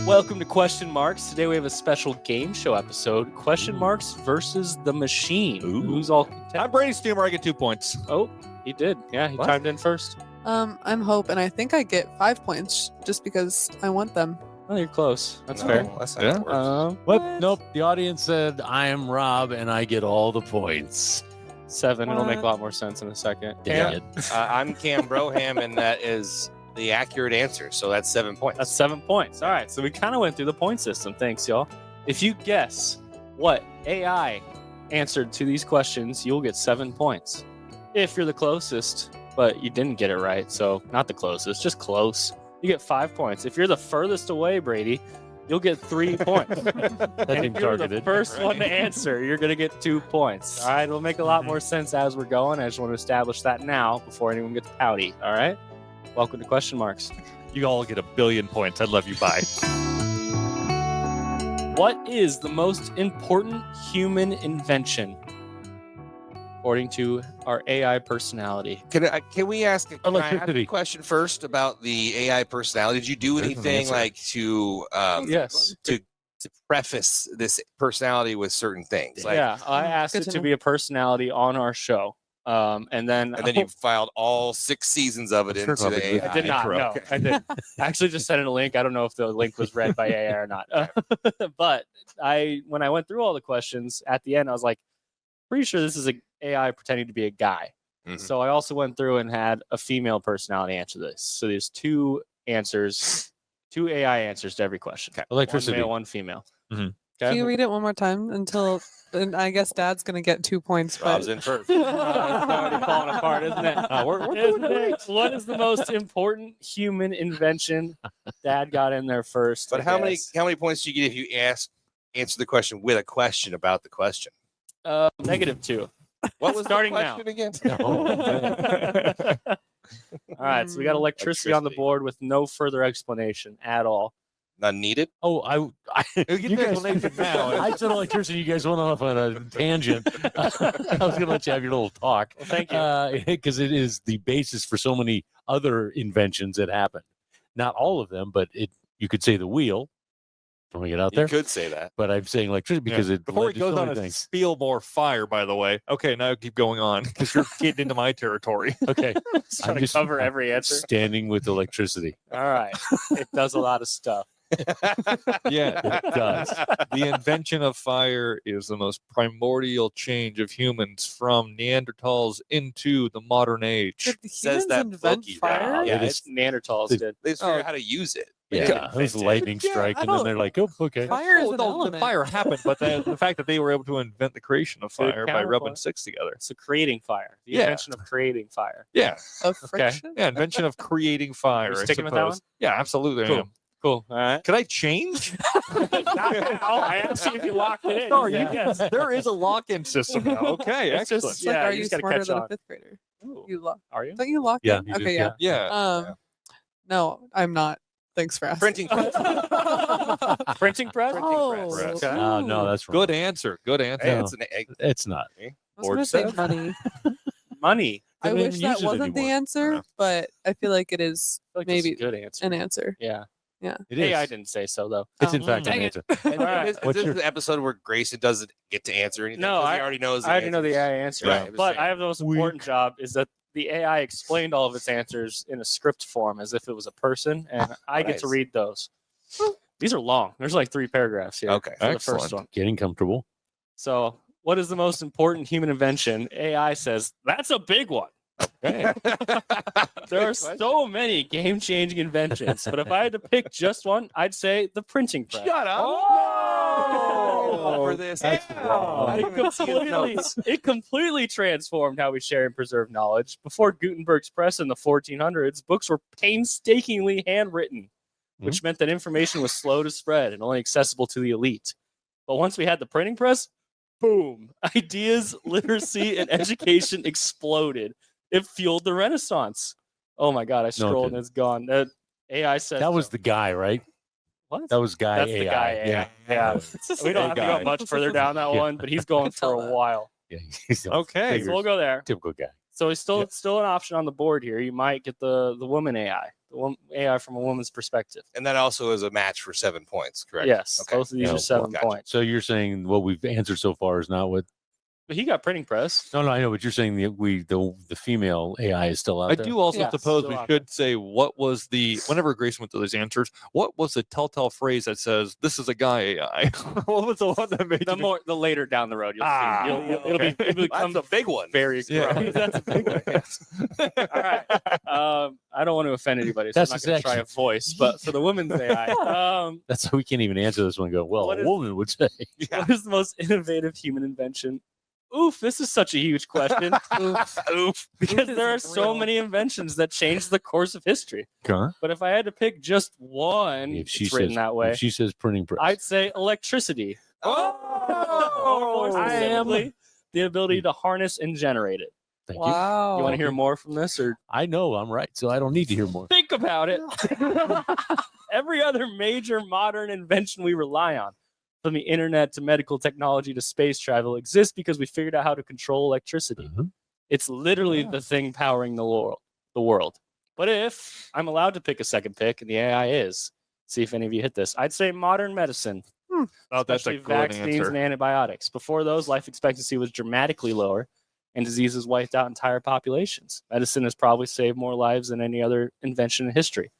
Welcome to Question Marks. Today we have a special game show episode, Question Marks versus the Machine. Ooh. Who's all I'm Brady Steamer. I get 2 points. Oh, he did. Yeah, he chimed in first. I'm Hope, and I think I get 5 points just because I want them. Oh, you're close. That's fair. That's not how it works. What? Nope. The audience said I am Rob, and I get all the points. 7. It'll make a lot more sense in a second. Dang it. I'm Cam Broham, and that is the accurate answer. So that's 7 points. That's 7 points. All right, so we kind of went through the point system. Thanks, y'all. If you guess what AI answered to these questions, you'll get 7 points. If you're the closest, but you didn't get it right, so not the closest, just close, you get 5 points. If you're the furthest away, Brady, you'll get 3 points. That And seems if you're the targeted. first one to answer, you're going to get 2 points. All right, it'll make a lot more sense as we're going. I just want to establish that now before anyone gets pouty. All right? Welcome to Question Marks. You all get 1 billion points. I'd love you bye. What is the most important human invention, according to our AI personality? Can we ask can I ask Electricity. a question first about the AI personality? Did you do There's an anything answer. like to Yes. to preface this personality with certain things? Like, Yeah, I asked Good it to to know. be a personality on our show. And then you filed all 6 seasons of it I'm sure into the probably AI. I did not. No, correct. I did. I actually just sent in a link. I don't know if the link was read by AI or not. But when I went through all the questions at the end, I was like, pretty sure this is a AI pretending to be a guy. Mhm. So I also went through and had a female personality answer this. So there's 2 answers, 2 AI answers to every question. Okay. Electricity. 1 male, 1 female. Mhm. Can Okay. you read it one more time until? And I guess Dad's gonna get 2 points. But Rob's in first. It's already falling apart, isn't it? We're Isn't it? What is the most important human invention? Dad got in there first. But I how many guess. points do you get if you answer the question with a question about the question? -2. What was Starting the now. question again? All right, so we got electricity on the Electricity. board with no further explanation at all. None needed. Oh, Get you the guys, explanation now. I said electricity. You guys went off on a tangent. I was going to let you have your little talk. Well, thank you. Because it is the basis for so many other inventions that happened. Not all of them, but you could say the wheel. Throwing it out You there. could say that. But I'm saying electricity because it Before led he to goes so on many a things. spiel more fire, by the way. Okay, now keep going on because you're getting into my territory. Okay. Just trying to cover every answer. Standing with electricity. All right, it does a lot of stuff. Yeah, It does. the invention of fire is the most primordial change of humans from Neanderthals into the modern age. Did the Says humans that invent bookie. fire? Yeah, It it's Neanderthals it- did. They just figured out how to use it. They Yeah. didn't It was invent it. lightning Yeah, strike, I and then don't- they're like, oh, okay. Fire is Oh, an no, the element. fire happened, but the fact that they were able to invent the creation of Good fire by rubbing counterpoint. 6 together. So creating fire, the Yeah. invention of creating fire. Yeah, Of friction. yeah, invention of creating fire. You I sticking with that suppose. Yeah, absolutely. I Cool. am. Cool. All right. Could I change? I asked you if you locked it in. Sorry, Yeah. yes. There is a lock-in system now. Okay, It's excellent. just- It's like, Yeah, are you you just gotta smarter catch than on. a 5th grader? Ooh. You lock. Are you? Don't you lock Yeah, in? you do, Okay, yeah. Yeah. No, I'm not. Thanks for asking. Printing press. Printing press? Oh, press. Okay. Oh, no, that's wrong. Good answer. Good answer. Hey, No. it's an egg. It's not. I was Board gonna say said. money. Money. I don't wish even that use it wasn't the anymore. answer, Yeah. but I feel like it is I feel like that's maybe a good answer. an answer. Yeah. It AI is. didn't say so though. It's in Oh, fact an dang it. answer. And All right. is What's this your- the episode where Grayson doesn't get to answer anything? No, 'Cause he already knows. I already know the AI answer. Right, I'm just But saying. I have the most important job is that the AI explained all of its answers in a script form as if it was a person, and I get to Nice. read those. These are long. There's like 3 paragraphs here Okay. for the first Excellent. one. Getting comfortable. So, what is the most important human invention? AI says that's a big one. Okay. There are so many game-changing inventions, but if I had to pick just one, I'd say the printing press. Shut up. Oh, For this. that's wrong. It completely transformed how we share and preserve knowledge. Before Gutenberg's press in the 1400s, books were painstakingly handwritten, which meant that information was slow to spread and only accessible to the elite. But once we had the printing press, boom, ideas, literacy, and education exploded. It fueled the Renaissance. Oh my God, I scrolled and it's gone. AI said That was so. the guy, right? What? That was guy That's AI. the guy AI. Yeah. Yeah. We don't have to guy. go much further down that Yeah. one, but he's going for Tell a that. while. Yeah. He's Okay. So we'll go there. typical guy. So it's still an option on the board here. You might get the woman AI. AI from a woman's perspective. And that also is a match for 7 points, correct? Yes, Okay. both of these Yeah, are 7 gotcha. points. So you're saying what we've answered so far is not what? But he got printing press. No, I know, but you're saying the female AI is still out I there. do also Yeah, suppose still we out should say what was whenever Grayson went through those answers, what was the telltale phrase that says this is a guy AI? What was the one that made The later down the road, you'll Ah, see. It'll okay. become That's a big one. very Yeah. gross. That's a big one. All right. I don't want to offend anybody, so That's I'm not going to try a voice. But for the women's AI, That's how we can't even answer this one. And go, well, What a is- woman would say. what is the most innovative human invention? Oof, this is such a huge question. Oof. Because is there are so real. many inventions that changed the course of history. Huh? But if I had to pick just one, If she it's written says that way. if she says printing press, I'd say electricity. Oh, Or more I am- specifically, the ability to harness and generate it. thank you. Wow. You want to hear more from this, or I know I'm right, so I don't need to hear more. think about it? Every other major modern invention we rely on, from the internet to medical technology to space travel, exists because we figured out how to control electricity. Mhm. It's literally the thing powering the world. But if I'm allowed to pick a second pick, and the AI is, see if any of you hit this, I'd say modern medicine. Oh, that's a Especially good vaccines answer. and antibiotics. Before those, life expectancy was dramatically lower, and diseases wiped out entire populations. Medicine has probably saved more lives than any other invention in history.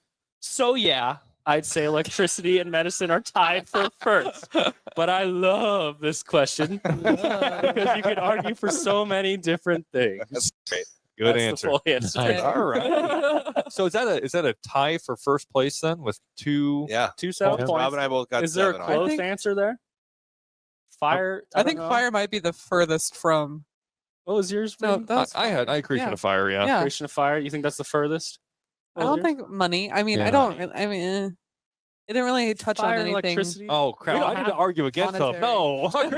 So yeah, I'd say electricity and medicine are tied for first. But I love this question because you could argue for so many different things. That's great. Good That's answer. The full answer. Nice. All right. So is that a tie for first place then with two? Yeah. 2 7 Yeah. points. Rob and I both got Is there a 7 on it. close think- answer there? Fire. I don't think know. fire might be the furthest from. What was yours? No, Brady? that's I creation yeah. of fire. Yeah. Yeah. Creation of fire. You think that's the furthest? I What was don't yours? think money. I mean, Yeah. I don't. I mean, it didn't really touch Fire, on anything. electricity. Oh We crap! don't I need have to argue against them. monetary. No. Fire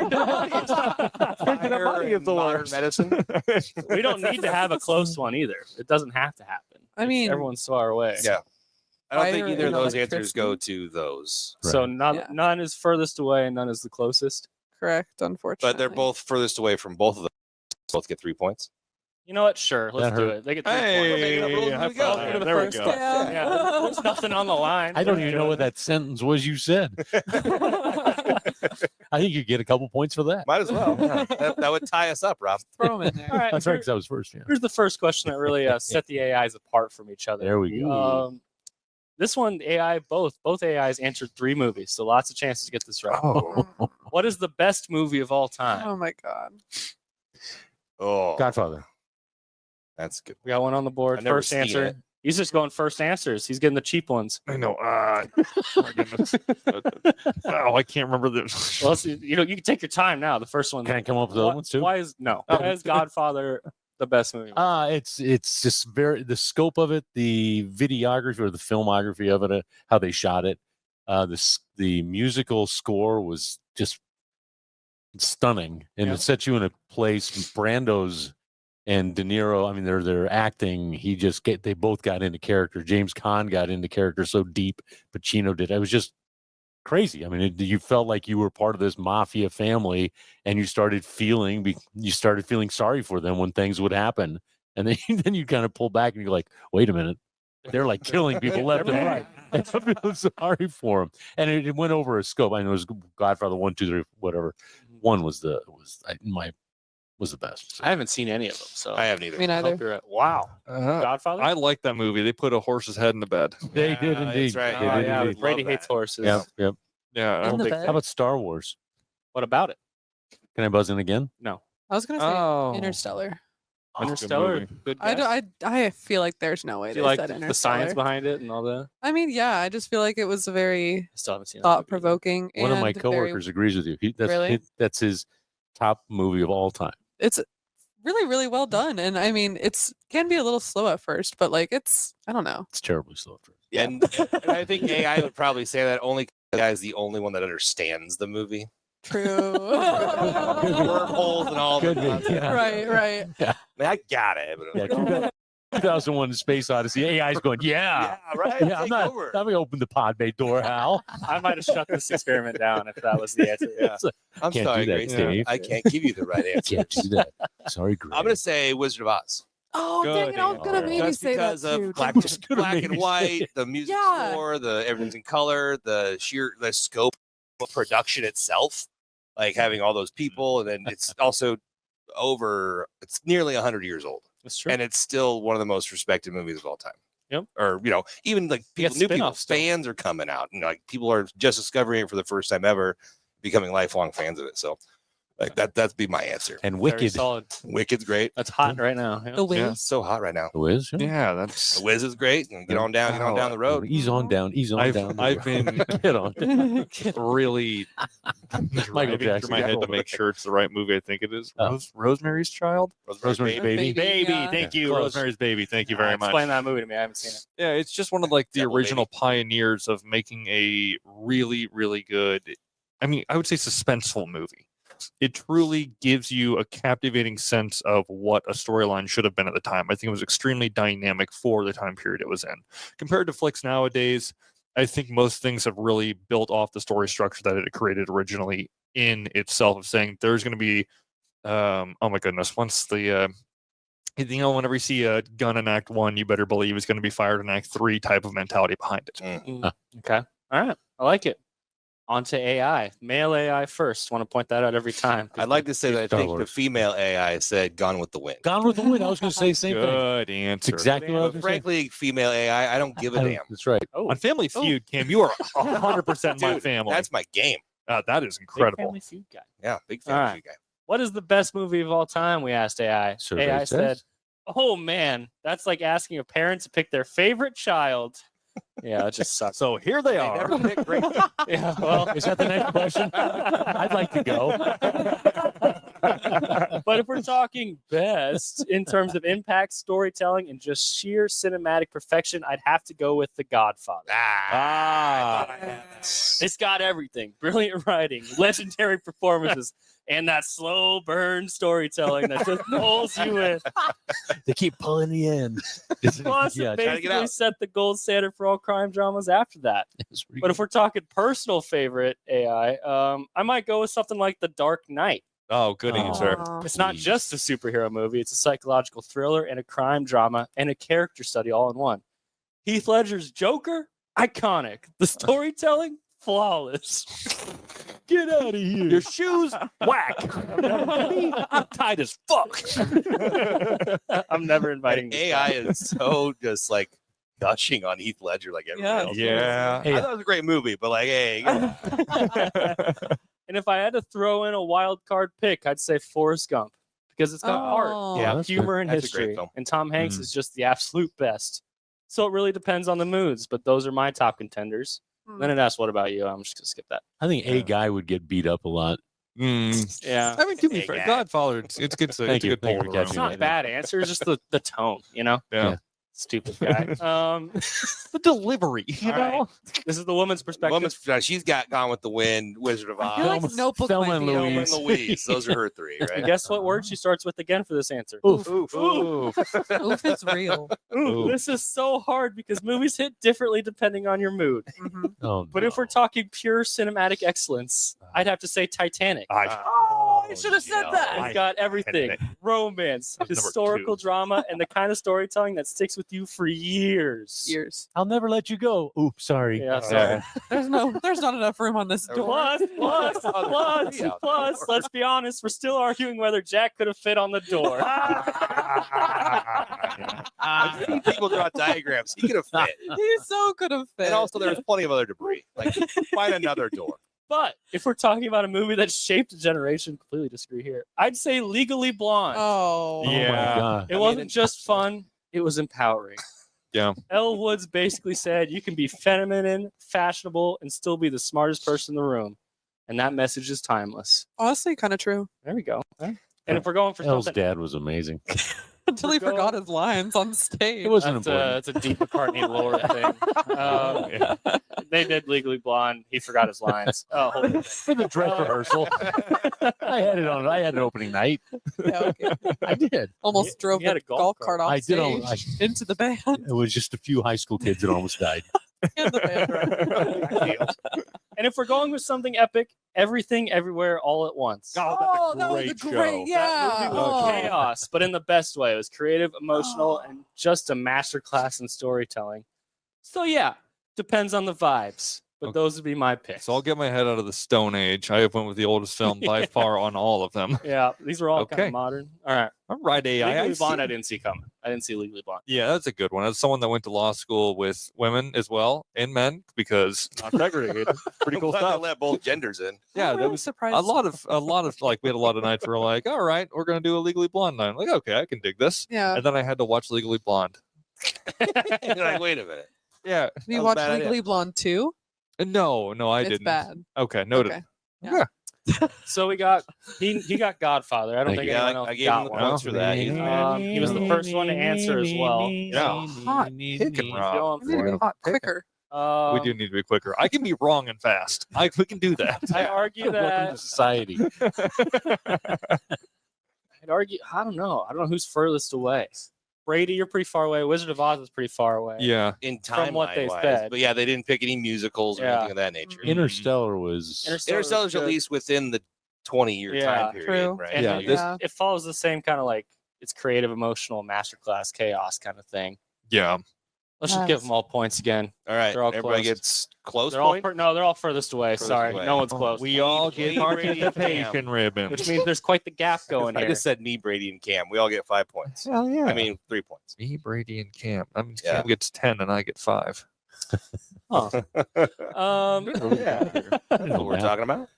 money is and the modern worst. medicine. We don't need to have a close one either. It doesn't have to happen. I mean- everyone's so far away. Yeah. I don't think Fire either of and those answers go electricity. to those. So Right. none, Yeah. none is furthest away and none is the closest. Correct. Unfortunately. But they're both furthest away from both of them. Both get 3 points. You know what? Sure, let's That do hurt. it. They get 3 Hey, points. high we go. five. To the There we first go. guess. Yeah. Yeah, there's nothing on the line. I don't We're even know doing what it. that sentence was you said. I think you get a couple points for that. Might as well. that would tie us up, Rob. Throw 'em in there. All right, That's right, because I was first. Yeah. here's the first question that really set the AIs apart from each other. There we go. This one, both AIs answered 3 movies, so lots of chances to get this right. Oh. What is the best movie of all time? Oh my god. Oh, Godfather. that's good. We got one on the board. I've never First seen answer. it. He's just going first answers. He's getting the cheap ones. I know. Oh my goodness. Oh, I can't remember this. Well, you can take your time now. The first one. Can I come up with other ones too? Why is Godfather the best movie? It's just the scope of it, the videography or the filmography of it, how they shot it. The musical score was just stunning, and Yeah. it set you in a place. Brando's and De Niro, I mean, they're acting. They both got into character. James Caan got into character so deep. Pacino did. It was just crazy. I mean, you felt like you were part of this mafia family, and you started feeling sorry for them when things would happen, and then then you kind of pull back and you're like, wait a minute, they're like killing people left and right. I feel sorry for them, and it went over a scope. I know it was Godfather 1, 2, 3, whatever. One was the best. So. I haven't seen any of them, so I haven't either. Me I neither. hope you're right. Wow, Godfather. I like that movie. They put a horse's head in the bed. They did Yeah, indeed. that's right. Oh, They did yeah, indeed. Brady Love hates that. horses. Yep. Yep. Yeah. In the big bed. How about Star Wars? What about it? Can I buzz in again? No. I was gonna say Oh. Interstellar. Interstellar. Good I, guess. I feel like there's no way Do they you like said the Interstellar. science behind it and all that? I mean, yeah, I just feel like it was very I still haven't seen it. thought provoking. One of my very- coworkers agrees with you. Really? That's his top movie of all time. It's really, really well done, and I mean, it's can be a little slow at first, but like I don't know. It's terribly slow. Yeah, and I think AI would probably say that only 'cause AI is the only one that understands the movie. True. Wormholes and all Could the be, nonsense. yeah. right. I mean, I got it. But Yeah, 2001: Space Odyssey. AI's going, yeah, right. yeah. I'm Take not. over. I'm gonna open the pod bay door, Hal. I might have shut this experiment down if that was the answer. Yeah. I'm Can't sorry, do that, Grayson. Dave. I can't give you the right answer. Can't do that. Sorry, Greg. I'm going to say Wizard of Oz. Oh, dang it! I was gonna Good. maybe Just say that because of too. black, Just gonna black make and me say white, it. the music Yeah. score, everything's in color, the scope of production itself, like having all those people, and then it's also it's nearly 100 years old, That's true. and it's still one of the most respected movies of all time. Yep. Or even like You got new people, spin-offs still. fans are coming out, and like people are just discovering it for the first time ever, becoming lifelong fans of it. So, like that'd be my answer. And Very Wicked. solid. Wicked's great. That's hot right now. Yeah. The Wiz. Yeah. It's so hot right now. The Wiz? Yeah, The that's. Wiz is great. And get on down the road. Ease on down. Ease on down. the I've road. been Get on. really driving Jackson. through my head to make sure it's the right movie. I think it is. Oh. Rosemary's Child. Rosemary's Baby. Baby, yeah. Thank you. Close. Rosemary's Baby. Thank you very much. Explain that movie to me. I haven't seen it. Yeah, it's just one of like the Devil original Baby. pioneers of making a really, really good. I mean, I would say suspenseful movie. It truly gives you a captivating sense of what a storyline should have been at the time. I think it was extremely dynamic for the time period it was in. Compared to flicks nowadays, I think most things have really built off the story structure that it created originally in itself, of saying there's going to be, oh my goodness, once the, whenever you see a gun in Act 1, you better believe it's going to be fired in Act 3 type of mentality behind it. Okay. All right. I like it. On to AI. Male AI first. Want to point that out every time. I'd like to say that I Star think the Wars. female AI said "Gone with the Wind." Gone with the Wind. I was going to say the same thing. Good It's answer. exactly what I was But going to say. frankly, female AI, I don't give a damn. That's right. Oh, On Family Feud, Cam, you are 100% my Dude, family. That's my game. That is big incredible. Family Feud guy. Yeah, big All fan right. of you guy. What is the best movie of all time? We asked AI. Survey AI said, says. "Oh man, that's like asking a parent to pick their favorite child." Yeah, it just sucks. So here they They are. never pick great. Yeah, well, Is that the next question? I'd like to go. but if we're talking best in terms of impact, storytelling, and just sheer cinematic perfection, I'd have to go with The Godfather. It's got everything: brilliant writing, legendary performances, and that slow burn storytelling that just pulls you in. They keep pulling the end. Plus, Yeah, it trying to get basically out. set the gold standard for all crime dramas after that. But if we're talking personal favorite AI, I might go with something like The Dark Knight. Oh, good Oh. answer. It's not Please. just a superhero movie; it's a psychological thriller and a crime drama and a character study all in one. Heath Ledger's Joker, iconic. The storytelling, flawless. Get out of here. Your shoes, whack. I'm tight as fuck. I'm never inviting this AI guy. is so just like gushing on Heath Ledger like everybody Yeah. else. Yeah. Hey, I thought it was a great movie, but like, hey, And if I had to throw in a wild card pick, I'd say Forrest Gump because it's got heart, Oh. Yeah, that's humor, and That's a great history. film. And Tom Hanks Mm. is just the absolute best. So it really depends on the moods, but those are my top contenders. Hmm. Then it asks, what about you? I'm just going to skip that. I think a guy would get beat up a lot. Yeah. I mean, to be Hey, fair, guy. Godfather, it's good. It's a Thank you. good Thank pull you for around. It's catching not a bad answer. It's just the tone, you know? Yeah. Stupid guy. The delivery, you All know? right. This is the woman's perspective. woman's she's got Gone with the Wind, Wizard of I Oz, feel like Thelma- Notebook Thelma might and be Thelma Louise. and Louise. Those are her three, And right? guess what word she starts with again for this answer? Oof. Oof. Ooh. Oof, it's real. Ooh, Ooh. this is so hard because movies hit differently depending on your mood. Mhm. Oh, But if we're talking pure cinematic excellence, I'd have to say Titanic. Oh, I should have said that. It's got everything: romance, That was number historical 2. drama, and the kind of storytelling that sticks with you for years. Years. I'll never let you go. Oops, sorry. Yeah, sorry. There's not enough room on this door. Plus, let's be honest, we're still arguing whether Jack could have fit on the door. I've seen people draw diagrams. He could have fit. He so could have fit. And also, there's plenty of other debris. Like, find another door. But if we're talking about a movie that shaped a generation, completely disagree here. I'd say Legally Blonde. Oh. Oh my Yeah. God. It I mean, wasn't just fun, it was empowering. Yeah. Elle Woods basically said you can be feminine, fashionable, and still be the smartest person in the room. And that message is timeless. Honestly, kind of true. There we go. And if we're going for Elle's something, dad was amazing. Until he Go. forgot his lines on stage. It wasn't that's important. a deep McCartney lore thing. They did Legally Blonde. He forgot his lines. Oh, hold on. For the dress rehearsal, I had it on. I had it opening night. Yeah, okay. I did. Almost drove he had the a golf golf cart. cart off I did. stage into the band. It was just a few high school kids that almost died. And the band. And if we're going with something epic, Everything Everywhere All at Once. Oh, that was a great great, show. yeah. That movie was Oh. chaos, but in the best way. It was creative, emotional, and just a masterclass in storytelling. So yeah, depends on the vibes. But Okay. those would be my picks. So I'll get my head out of the Stone Age. I have went with the oldest film by far on all of them. Yeah, these were all kind Okay. of modern. All right. All right, AI. Legally I Blonde, see. I didn't see coming. I didn't see Legally Blonde. Yeah, that's a good one. As someone that went to law school with women as well and men, because Not segregated. Pretty cool Glad they stuff. let both genders in. yeah, I'm that really was surprised. a lot of like we had a lot of nights where we're like, all right, we're gonna do a Legally Blonde night. I'm like, okay, I can dig this. Yeah. And then I had to watch Legally Blonde. You're like, wait a minute. Yeah. You that was a watch bad idea. Legally Blonde 2? No, I It's didn't. bad. Okay, noted. Okay. So we got he got Godfather. I don't Thank think you. anyone Yeah, else I gave got him the one. points for that. He was the first one to answer as well. Yeah. Hot picking, Rob. Going I need to for be it. hot quicker. We do need to be quicker. I can be wrong and fast. We can do that. I argue Welcome that to society. I'd argue. I don't know who's furthest away. Brady, you're pretty far away. Wizard of Oz is pretty far away. Yeah. In From what they timeline-wise. said. But yeah, they didn't pick any musicals or Yeah. anything of that nature. Interstellar was. Interstellar's at least within the 20-year Yeah, time period, true. right? And Yeah, it, this- it follows the same kind of like it's creative, emotional, masterclass, chaos kind of thing. Yeah. Let's just give Yes. them all points again. All right, They're all everybody close. gets close They're all point. they're all furthest away. Furthest Sorry, away. no one's close. We all get Me, Brady, and participation ribbons. Which means there's quite the gap going I here. just said me, Brady, and Cam. We all get 5 points. Hell yeah. I mean, 3 points. me, Brady, and Cam. That means Yeah. Cam gets 10 and I get 5. Huh. Yeah. That's what we're talking about.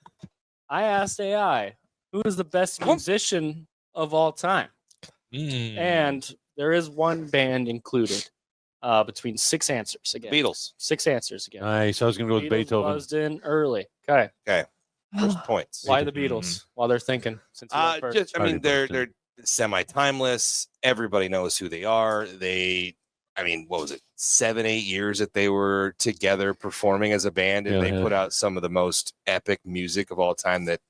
I asked AI, who is the best musician of all time? And there is one band included. Between 6 answers again. Beatles. 6 answers again. Nice. I was going to go with Beatles Beethoven. buzzed in early. Okay. First points. Why the Beatles? While they're thinking. Since you went first. Just, I mean, Party they're semi-timeless. Everybody knows who they are. I mean, what was it? 7-8 years that they were together performing as a band, and they put out some of the most epic music of all time that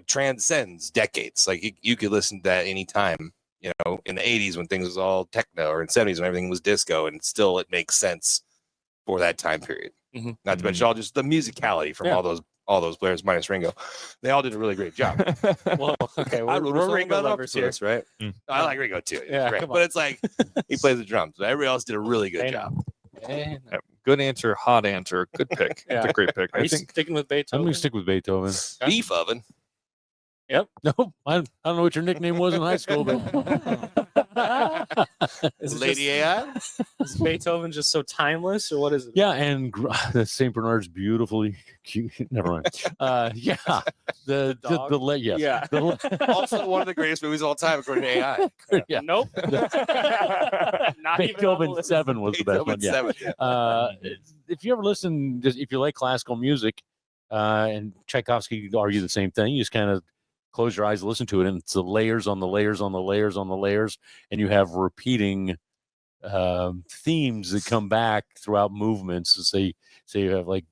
transcends decades. Like you could listen to that anytime. In the 80s when things was all techno, or in 70s when everything was disco, and still it makes sense for that time period. Mhm. Not to mention all just the musicality from all those players minus Ringo. They all did a really great job. Well, okay, I we're wrote a song Ringo about lovers here. Octopus, right? Mm. I like Ringo too. Yeah, Great. come on. But it's like he plays the drums. But everybody else did a really good They job. know. Good answer, hot answer. Good pick. Yeah. That's a great pick. Are I you think sticking with I'm Beethoven? going to stick with Beethoven. Beef oven. No, I don't know what your nickname was in high school, but Is it Lady AI. Is Beethoven just so timeless, or what is it? yeah, and the St. Bernard's beautifully cute. Never mind. Yeah, the dog? yes. Yeah. The le- Also one of the greatest movies of all time according to AI. yeah. Nope. Not even on the Beethoven list. 7 was the best one. Beethoven Yeah. 7. If you ever listen, just if you like classical music, and Tchaikovsky could argue the same thing, you just kind of close your eyes and listen to it, and it's the layers on the layers on the layers on the layers, and you have repeating themes that come back throughout movements. So say you have like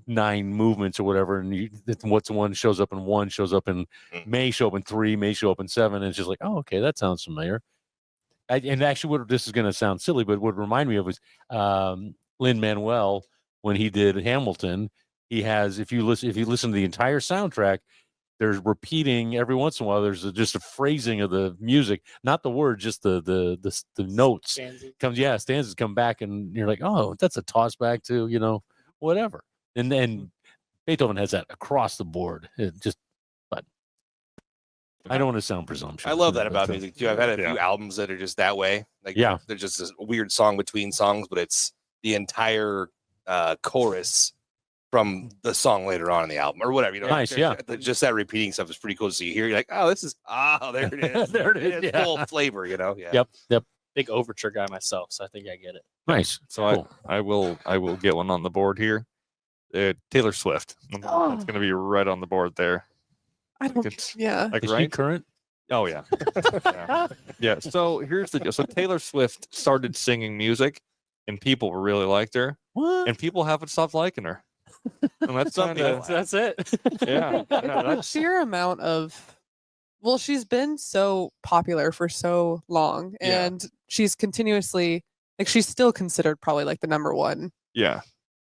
9 movements or whatever, and what's one shows up in 1 shows up in may show up in 3, may show up in 7, and it's just like, oh, okay, that sounds familiar. And actually, what this is going to sound silly, but what reminded me of was Lin-Manuel when he did Hamilton. He has, if you listen to the entire soundtrack, there's repeating every once in a while. There's just a phrasing of the music, not the words, just the notes. Stanzas come back, and you're like, oh, that's a toss back to whatever. And then Beethoven has that across the board. But I don't want to sound presumptuous. I love that about but, music too. I've had a few albums that are just that way. Like Yeah. there's just this weird song between songs, but it's the entire chorus from the song later on in the album or whatever. Nice, yeah. Just that repeating stuff is pretty cool. So you hear, you're like, oh, this is there it is. There it is, It's yeah. full flavor, Yeah. Yep. Big overture guy myself, so I think I get it. Nice. so. Cool. I will get one on the board here. Taylor Swift. It's going to be right on the board there. I don't. It's Yeah. like Is she right. current? Oh yeah. Yeah. So here's the deal. So Taylor Swift started singing music, and people really liked her, What? and people haven't stopped liking her. And that's kind of That's it. yeah. The That's sheer amount of, well, she's been so popular for so long, Yeah. and she's continuously, like, she's still considered probably like the number one yeah.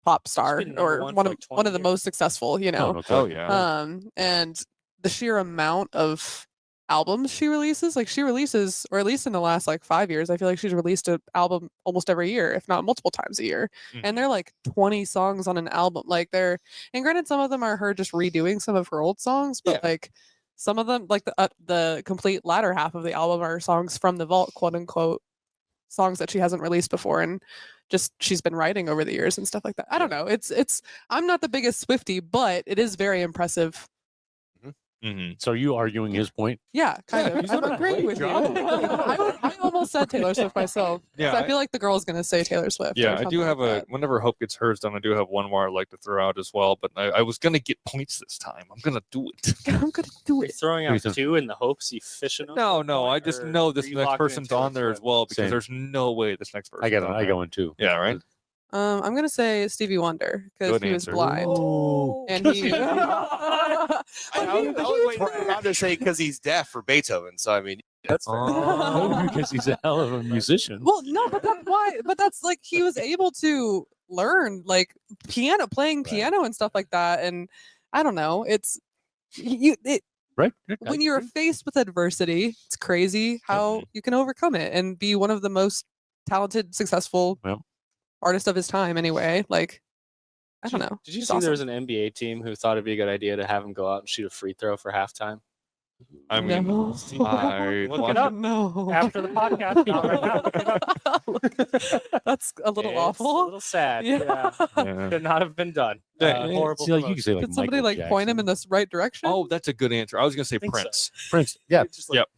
pop star been number or one one for of like one 20 of the years. most successful, you Oh, know. no Oh question. yeah. And the sheer amount of albums she releases, like she releases, or at least in the last like 5 years, I feel like she's released an album almost every year, if not multiple times a year. And they're like 20 songs on an album. Like and granted, some of them are her just redoing some of her old songs, but Yeah. like some of them, like the complete latter half of the album are songs from the vault, quote unquote, songs that she hasn't released before, and just she's been writing over the years and stuff like that. I don't know. It's I'm not the biggest Swiftie, but it is very impressive. So are you arguing his point? Yeah, kind Yeah, of. he's I'm doing a agreeing great with you. job. I almost said Taylor Swift myself. 'Cause Yeah, I feel like the girl's gonna say Taylor Swift. Yeah, or I do something have like that. whenever Hope gets hers done, I do have one more I'd like to throw out as well, but I was going to get points this time. I'm going to do it. I'm gonna do Are you it. throwing out Grayson. 2 in the hopes you fish enough? No, I just know this next person's on there as well because Same. there's no way this next person. I go in too. Yeah, right. I'm gonna say Stevie Wonder because Good he was answer. blind. Oh, And he I was waiting for Tom to say because he's deaf for Beethoven. So I mean, that's fair. because he's a hell of a musician. Well, no, but that's why. But that's like he was able to learn like playing Right. piano and stuff like that. And I don't know. It's Right? when you're faced with adversity, it's crazy how you can overcome it and be one of the most talented, successful Well. artists of his time. Anyway, like I don't know. Did you He's see there was awesome. an NBA team who thought it'd be a good idea to have him go out and shoot a free throw for halftime? I mean, No. I Look it up. No. After the podcast, not right now. Look it up. That's a little It's awful. a little sad. Yeah. Yeah. Could not have been done. Yeah, Horrible. See, like, you can promotion. say like Did somebody Michael like point him in Jackson. this right direction? Oh, that's a good answer. I was going to say think so. Prince. Prince. Yeah. It's just like, Yep.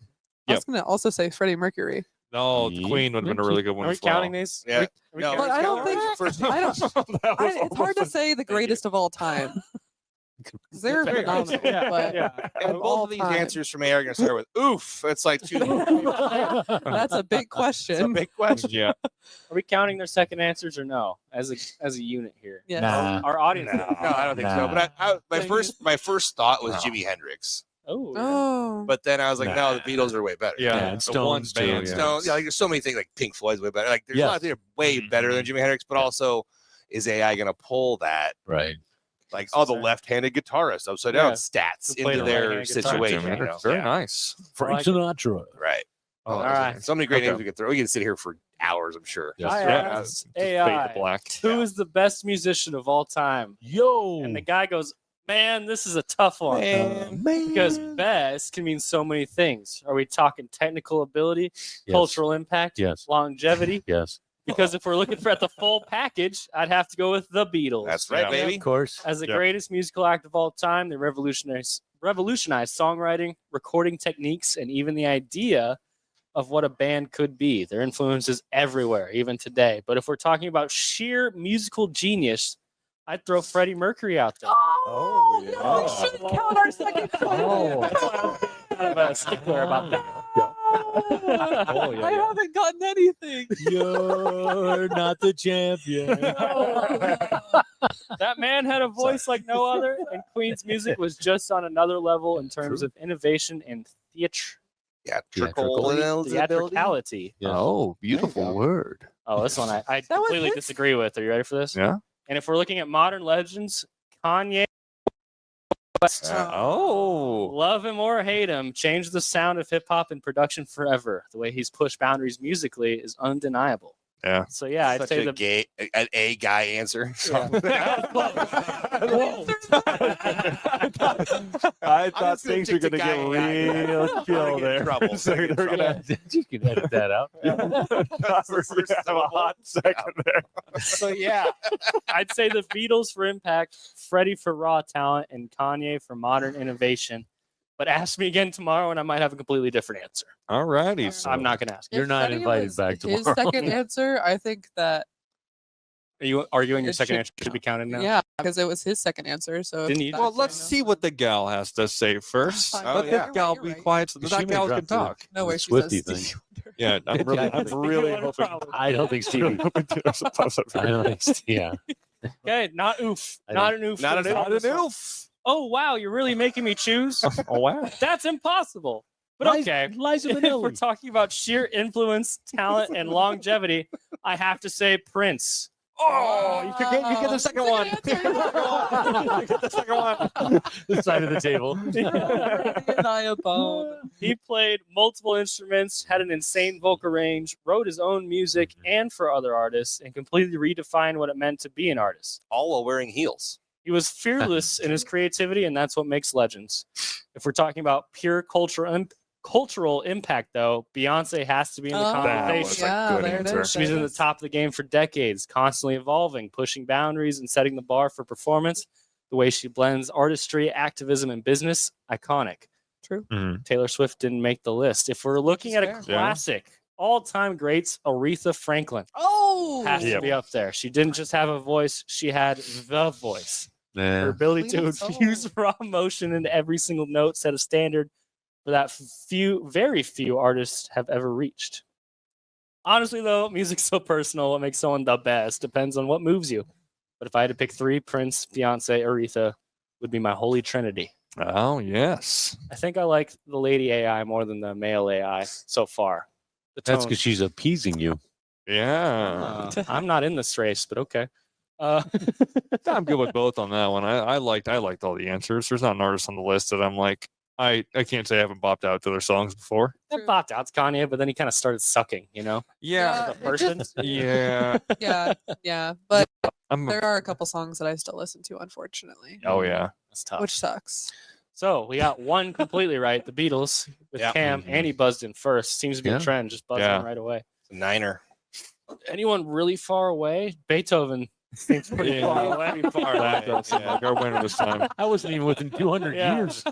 I was gonna also say Freddie Mercury. No, the Yeah. Queen would have been a really good one Are we as well. counting these? Yeah. Are we No, counting But I don't these? think- First, I don't. That was It's hard to almost- say the greatest of all time. 'Cause they're Fair. phenomenal. Yeah, but yeah. and of both all of these time. answers from A are going to start with oof. It's like two. That's a big It's a question. big question. Yeah. Are we counting their second answers or no? As a unit here. Yes. Nah. Our audience. No, I don't think so. Nah. But my Dang first thought was No. Jimi Hendrix. Oh. yeah. Oh. But then I was like, no, the Nah. Beatles are way better. Yeah. Yeah, and the one Stones, too, band. yeah. Stones, like there's so many things like Pink Floyd's way better. Like there's Yes. a lot of things that are way better than Jimi Hendrix, but also is AI going to pull that Right. like So the sorry. left-handed guitarist upside down Yeah. stats Who played into the their right-handed guitar. situation? Jimi You Hendrix, know? Very Yeah. nice. Frank like it. Sinatra. Right. Oh, All that was right. nice. So many great Okay. names we could throw. We can sit here for hours, I'm sure. Yes. I sir. asked Fade AI, to black. who is the best musician of all time? Yo. And the guy goes, man, this is a tough one. man. Because best can mean so many things. Are we talking technical ability, Yes. cultural impact, Yes. longevity? Yes. Because if we're looking for at the full package, I'd have to go with the Beatles. That's right, Yeah. baby. Of course. As the Yeah. greatest musical act of all time, they revolutionized songwriting, recording techniques, and even the idea of what a band could be. Their influence is everywhere, even today. But if we're talking about sheer musical genius, I'd throw Freddie Mercury out there. Oh, yeah. no, we should count our second Oh. That's why I'm kind of a stickler about that. Oh, yeah, I yeah. haven't gotten anything. You're not the champion. That man had a voice like no other, and Queen's music was just on another level in terms of innovation and theatricality. Yes. Oh, beautiful go. word. Oh, this one I was completely his? disagree with. Are you ready for this? Yeah. And if we're looking at modern legends, Kanye, Oh. love him or hate him, changed the sound of hip hop and production forever. The way he's pushed boundaries musically is undeniable. Yeah. So yeah, I'd Such say a the gay, an A guy answer. I thought just gonna things were gonna get real chill there. Trouble. So they're gonna You can edit that out. have a hot second there. So yeah, I'd say the Beatles for impact, Freddie for raw talent, and Kanye for modern innovation. But ask me again tomorrow, and I might have a completely different answer. All righty. So I'm not going to ask. You're If not Freddie invited was back His tomorrow. second answer, I think that Are you arguing your It second should answer should be counted now? yeah, because it was his second answer. So Didn't you- that's Well, fine, let's no. see what the gal has to say first. Fine. Oh, Let yeah. the gal You're be right. quiet so She that may gal drop can the- talk. No way, the she says Swiftie thing. Stevie Wonder. Yeah, I'm really hoping. I don't think Stevie. I don't think. Yeah. Okay, not oof. I Not an oof. Not for an this oof. one. oof. Oh wow, you're really making me choose? Oh wow. That's impossible. But okay. Liza If we're Minnelli. talking about sheer influence, talent, and longevity, I have to say Prince. Oh, you get the second one. Good answer. You get the second one. The side of the table. He played multiple instruments, had an insane vocal range, wrote his own music and for other artists, and completely redefined what it meant to be an artist. All while wearing heels. He was fearless in his creativity, and that's what makes legends. If we're talking about pure cultural impact, though, Beyonce has to be in the That was conversation. a good there it answer. is. She was in the top of the game for decades, constantly evolving, pushing boundaries, and setting the bar for performance. The way she blends artistry, activism, and business, iconic. True. Taylor Swift didn't make the list. If we're looking at a Fair. Yeah. classic, all-time greats, Aretha Franklin Oh, has to Yep. be up there. She didn't just have a voice; she had the voice. Her Yeah. ability to Queen of soul. infuse raw emotion into every single note set a standard for that very few artists have ever reached. Honestly, though, music's so personal. What makes someone the best depends on what moves you. But if I had to pick three, Prince, Beyonce, Aretha would be my holy trinity. Oh, yes. I think I like the lady AI more than the male AI so far. The That's tone. because she's appeasing you. Yeah. I'm not in this race, but okay. I'm good with both on that one. I liked all the answers. There's not an artist on the list that I'm like, I can't say I haven't bopped out to their songs before. It popped out. It's Kanye, but then he kind of started sucking, you know? Yeah. The person. Yeah. yeah. But I'm there are a couple songs that I still listen to, unfortunately, oh yeah. That's tough. which sucks. So we got one completely right. The Beatles with Yeah. Kahm, and he buzzed in first. Seems to be Yeah. a trend, just buzzing Yeah. right away. Niner. Anyone really far away? Beethoven seems pretty far away. Pretty far away. That seemed like our winner this time. I wasn't even within 200 Yeah. years.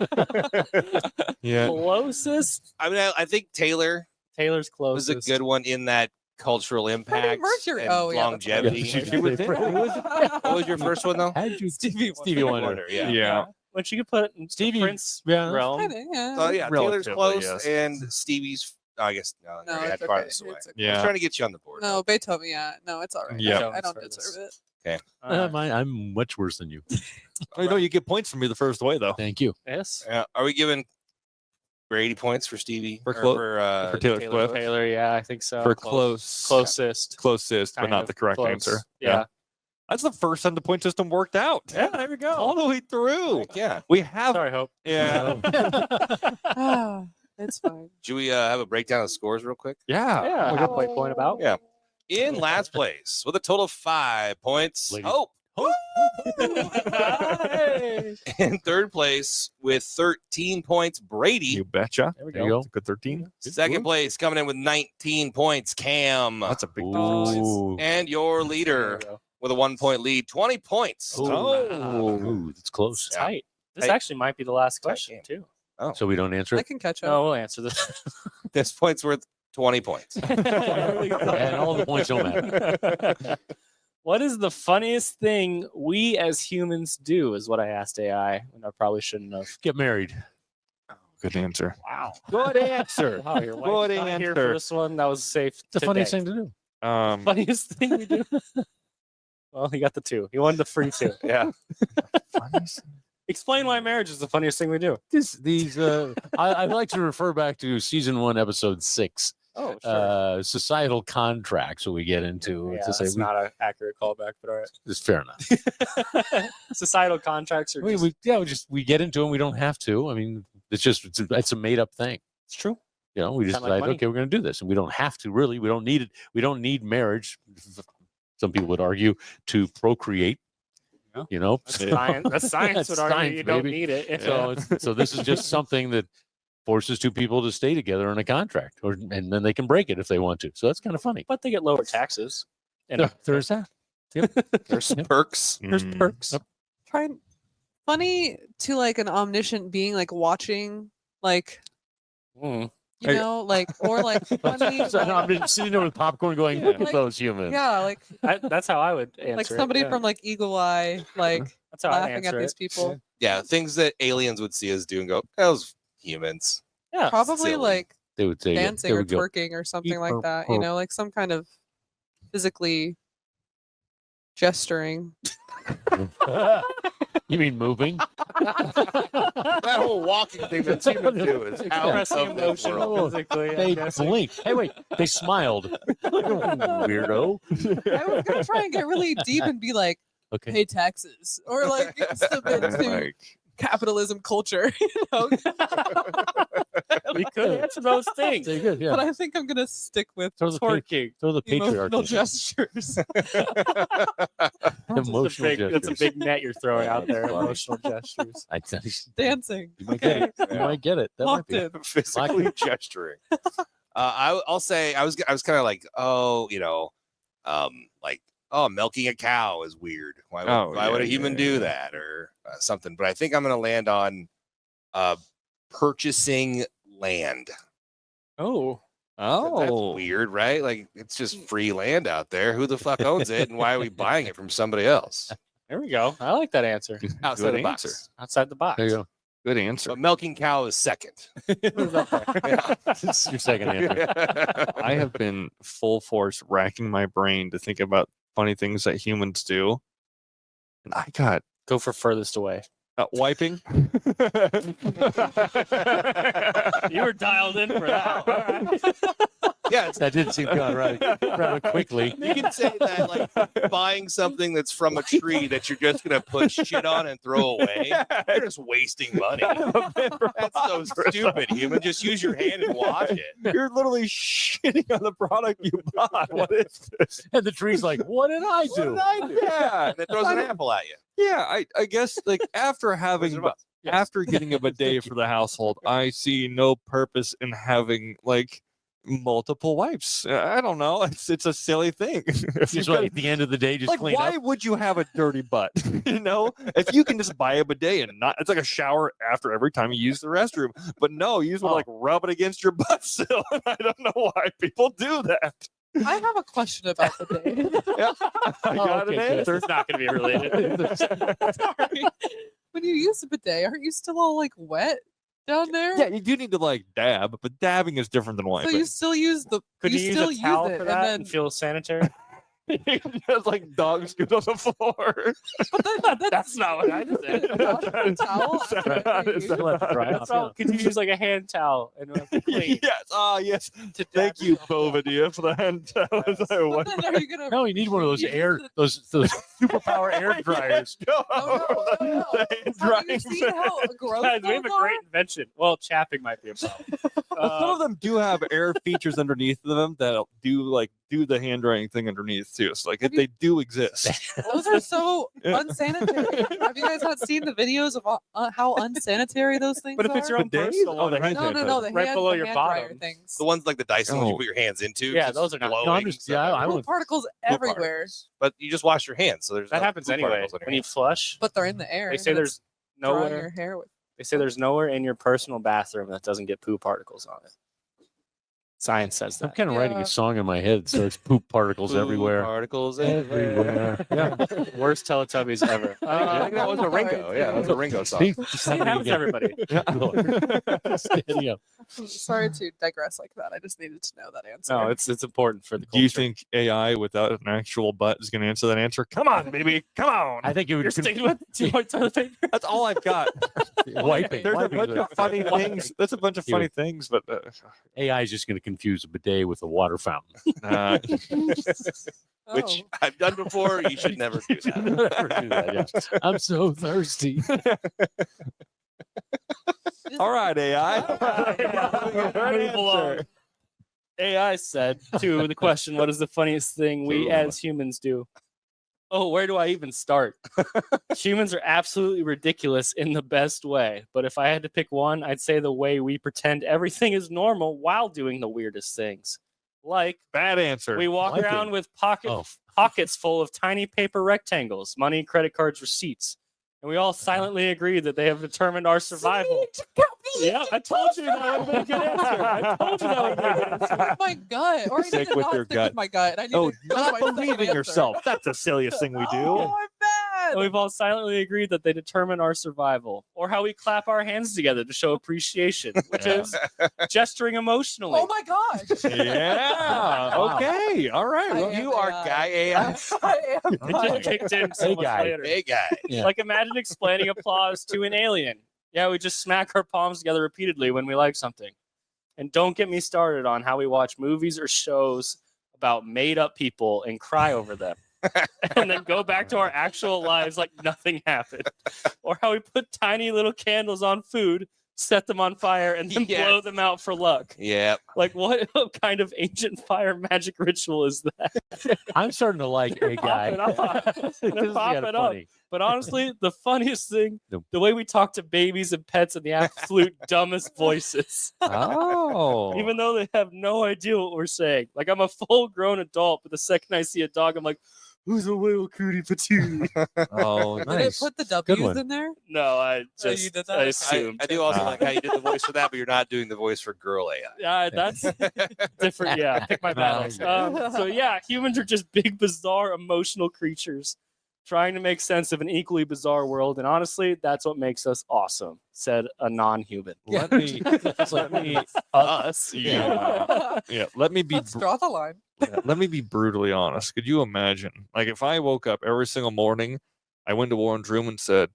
Yeah. Closest? I mean, I think Taylor Taylor's was closest. a good one in that cultural impact Mercury. and Oh, yeah, that's longevity. Yeah, She was in- What was your first one though? How'd you Stevie Wonder? Yeah. Yeah. When she could put it in Stevie- Prince yeah. realm. Kinda, yeah. Oh yeah, Taylor's Relatively, close, yes. and Stevie's. I guess no, No, I had it's farthest okay. away. It's okay. I was Yeah. trying to get you on the board. No, Beethoven. Yeah, no, it's all right. Yeah. I don't Beethoven's deserve it. I'm much worse than you. Oh, no, you get points from me the first way though. Thank you. Yes. Are we giving Brady points for Stevie For Or clo- for for Taylor Swift. Taylor, yeah, I think so. For closest. closest, but Kind not of the correct close. answer. Yeah. That's the first time the point system worked out. Yeah, there we go. All the way through. Heck yeah. We have Sorry, Hope. yeah. Ah, it's fine. Should we have a breakdown of scores real quick? Yeah. Yeah, Oh. good point about. Yeah. In last place with a total of 5 points, Lady. Hope. Hey. In third place with 13 points, Brady. You betcha. There we There you go. go. Good 13. Second place coming in with 19 points, Kahm. That's a big Ooh. And your There leader we go. with a 1 point lead, 20 points. Ooh, it's close. Yeah. Tight. This Tight. actually might be the last Tight question, game. too. So we don't answer I it. can catch up. No, we'll answer this. This point's worth 20 points. And all the points don't matter. What is the funniest thing we as humans do? Is what I asked AI, and I probably shouldn't have. Get married. Good answer. Wow. Good answer. Wow, your Good wife's not here for answer. this one. That was safe. It's the funniest today. thing to do. Funniest thing we do. Well, he got the 2. He won the free 2. Yeah. Explain why marriage is the funniest thing we do. I'd like to refer back to season 1, episode 6. Oh, sure. Societal contracts that we get into Yeah, to say that's not an accurate callback, but all right. it's fair enough. Societal contracts are just, we get into them. We don't have to. I mean, it's a made up thing. it's true. You know, we just Kinda like decide, money. okay, we're going to do this, and we don't have to really. We don't need it. We don't need marriage. Some people would argue to procreate. Yeah. You know, That's science. That's science That's would argue science, you don't baby. need it. so this is just something that forces two people to stay together in a contract, and then they can break it if they want to. So that's kind of funny. But they get lower taxes. And There's that. There's perks. there's Mm. perks. Trying funny to like an omniscient being like watching like Mm. you know like or like funny So I'm like- just sitting there with popcorn, going, Yeah, "Look at like- those humans." yeah like That's how I would answer like it, somebody yeah. from like Eagle Eye like That's how I laughing at answer these it. people. Yeah, things that aliens would see us do and go, those humans. Yeah. Probably silly. like They would say, dancing they or would go, twerking or something Eep, like burp, that. You burp. know, like some kind of physically gesturing. You mean moving? That whole walking thing that humans do is out Expressing of the emotion world. physically. I'm They guessing. blinked. Hey, wait. They smiled. Weirdo. I was gonna try and get really deep and be like, Okay. pay taxes, or like submit to Like, capitalism culture, you know. We could answer those things. Very good. But Yeah. I think I'm gonna stick with Throw the, Twerking. throw the emotional patriarchy. gestures. Emotional That's a gestures. big net you're throwing out there. Emotional gestures. Dancing. You might get it. You might get it. That might Locked be. in. Physically gesturing. I'll say I was kind of like, oh, like, oh, milking a cow is weird. Why would a human do that or something? But I think I'm going to land on purchasing land. Oh. That's weird, right? Like it's just free land out there. Who the fuck owns it, and why are we buying it from somebody else There we go. I like that answer. outside Good the answer. box? Outside the box. There you go. Good answer. But milking cow is second. It's your second answer. I have been full force racking my brain to think about funny things that humans do. And I got Go for furthest away. wiping. You were dialed in for that. All right. Yeah, That did seem gone rather quickly. you can say that like buying something that's from a tree that you're just gonna put shit on and throw away. You're just wasting money. That's so stupid. Human, just use your hand and wash it. You're literally shitting on the product you bought. What is this? And the tree's like, what did I do? Yeah, And it throws an apple at you. yeah. I guess like after having Wizard of Oz. after getting a bidet for the household, I see no purpose in having like multiple wipes. I don't know. It's a silly thing. If Just you've got- like at the end of the day, just like, clean why up. would you have a dirty butt? You know, if you can just buy a bidet and not, it's like a shower after every time you use the restroom. But no, you just want to like rub it against your butt still. And I don't know why people do that. I have a question about the day. I got okay, an good. answer. It's not going to be related. Sorry. When you use a bidet, aren't you still all like wet down there? Yeah, you do need to like dab, but dabbing is different than So wiping. you still use the. Could you, still use a towel it, for that and and then, feel sanitary? Just like dog scoot on the floor. but then That's not what I said. Wash the towel after That you is use not it? Let it dry That's off, all. Could you use like a hand towel and clean? Yes. Ah, yes. to Thank dab you, yourself off? Bovadia, for the hand towel. As I But wipe then are you gonna? No, you need one of those use air, the- those superpower air dryers. No, Oh, no. The hand Have drying you seen thing. how gross Guys, we have a those great are? invention. Well, chapping might be a problem. Well, some of them do have air features underneath them that do the hand drying thing underneath too. So like Have they do exist. Those are so Yeah. unsanitary. Have you guys not seen the videos of how unsanitary those things But if are? it's your own Bidets? personal Oh, one, the right? hand no, the right hand, below the your hand dryer bottom. things. The ones like the Dyson ones you Oh. put your hands into. Yeah, just those are not- blowing, No, I'm just- yeah, I Poop would- particles poop everywhere, particles. But you just wash your hands, so there's That no happens poop anyway. particles on your When you hands. flush, but they're in the air. they say and there's it's drying nowhere. your hair with. They say there's nowhere in your personal bathroom that doesn't get poo particles on it. Science says I'm that. kind of writing Yeah. a song in my head. So it's poop particles Poop everywhere. Particles Everywhere. Yeah. Worst Teletubbies ever. I think that was a Ringo. Yeah, that was a Ringo song. See? See, it happens to everybody. Steady up. Sorry to digress like that. I just needed to know that answer. No, it's important for the culture. Do you think AI without an actual butt is going to answer that answer? Come on, baby. Come on. I think it would You're sticking with 2 point toilet paper? That's all I've got. wiping. There's a wiping bunch is of funny things. That's a bunch of You- funny things, but AI is just going to confuse a bidet with a water fountain. Which Oh. I've done before. You should never do that. Never do that, yeah. I'm so thirsty. all right, AI. Move along. AI said to the question, what is the funniest thing we as humans do? Oh, where do I even start? Humans are absolutely ridiculous in the best way. But if I had to pick one, I'd say the way we pretend everything is normal while doing the weirdest things. Like, Bad answer. we walk Like around it. with Oh, pockets full of tiny paper rectangles, money, credit cards, receipts. And we all silently agree that they have determined our survival. Yeah, I told you that would have been a good answer. I told you that would have been a good answer. With my gut, or I need Stick to with not your stick gut. with my gut. I need Oh, to go not with my second believing answer. yourself. That's the silliest thing we do. Oh, I'm bad. And we've all silently agreed that they determine our survival. Or how we clap our hands together to show appreciation, which is gesturing emotionally. Oh my gosh. Yeah. Wow. Okay. All right. I Well, am You are AI. guy AI. I am. It just kicked in so Hey, much guy. later. Hey guy. Yeah. Like imagine explaining applause to an alien. Yeah, we just smack our palms together repeatedly when we like something. And don't get me started on how we watch movies or shows about made up people and cry over them. And then go back to our actual lives like nothing happened. Or how we put tiny little candles on food, set them on fire, and then Yes. blow them out for luck. Yep. Like what kind of ancient fire magic ritual is that? I'm starting to like a guy. Pop it up. This is Pop kinda it up. funny. But honestly, the funniest thing, Nope. the way we talk to babies and pets in the absolute dumbest voices. Oh. Even though they have no idea what we're saying. Like I'm a full grown adult, but the second I see a dog, I'm like, who's a little cootie patootie? Oh, Did it nice. put the Good W's one. in there? No, I Oh, just you did that? I I- assumed. I do also like how you did the voice for that, but you're not doing the voice for girl AI. Yeah, that's different. Yeah, pick my battles. Nice. So yeah, humans are just big, bizarre, emotional creatures trying to make sense of an equally bizarre world, and honestly, that's what makes us awesome," said a non-human. Let me. Let me. Us. Yeah. Yeah. Let me be. Let's draw the line. Let me be brutally honest. Could you imagine, like, if I woke up every single morning, I went to Warren's room and said,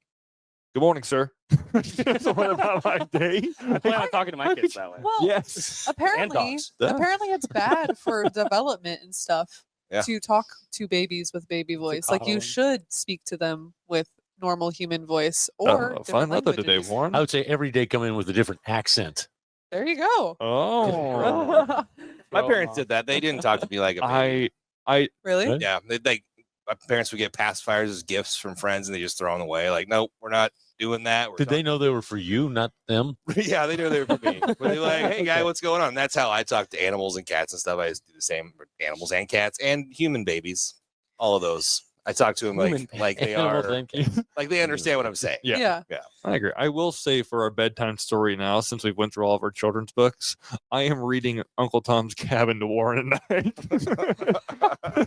"Good morning, sir." What about my day? I plan on talking to my kids that way. Well, Yes. And apparently, dogs. apparently it's bad for development and stuff Yeah. to talk to babies with baby voice. Like you coddle. should speak to them with normal human voice or Fine different method today, languages. Warren. I would say every day come in with a different accent. There you go. Oh. My parents did that. They didn't talk to me like a baby. Really? Good. Yeah, my parents would get pacifiers as gifts from friends, and they just throw them away. Like, nope, we're not doing that. We're Did they know they were for you, not them? Yeah, they knew they were for me. But they're like, "Hey, guy, what's going on?" And that's how I talk to animals and cats and stuff. I just do the same for animals and cats and human babies. All of those. I talk to them like they Animals are, and cats. like they understand what I'm saying. Yeah. Yeah. I agree. I will say for our bedtime story now, since we've went through all of our children's books, I am reading Uncle Tom's Cabin to Warren at night.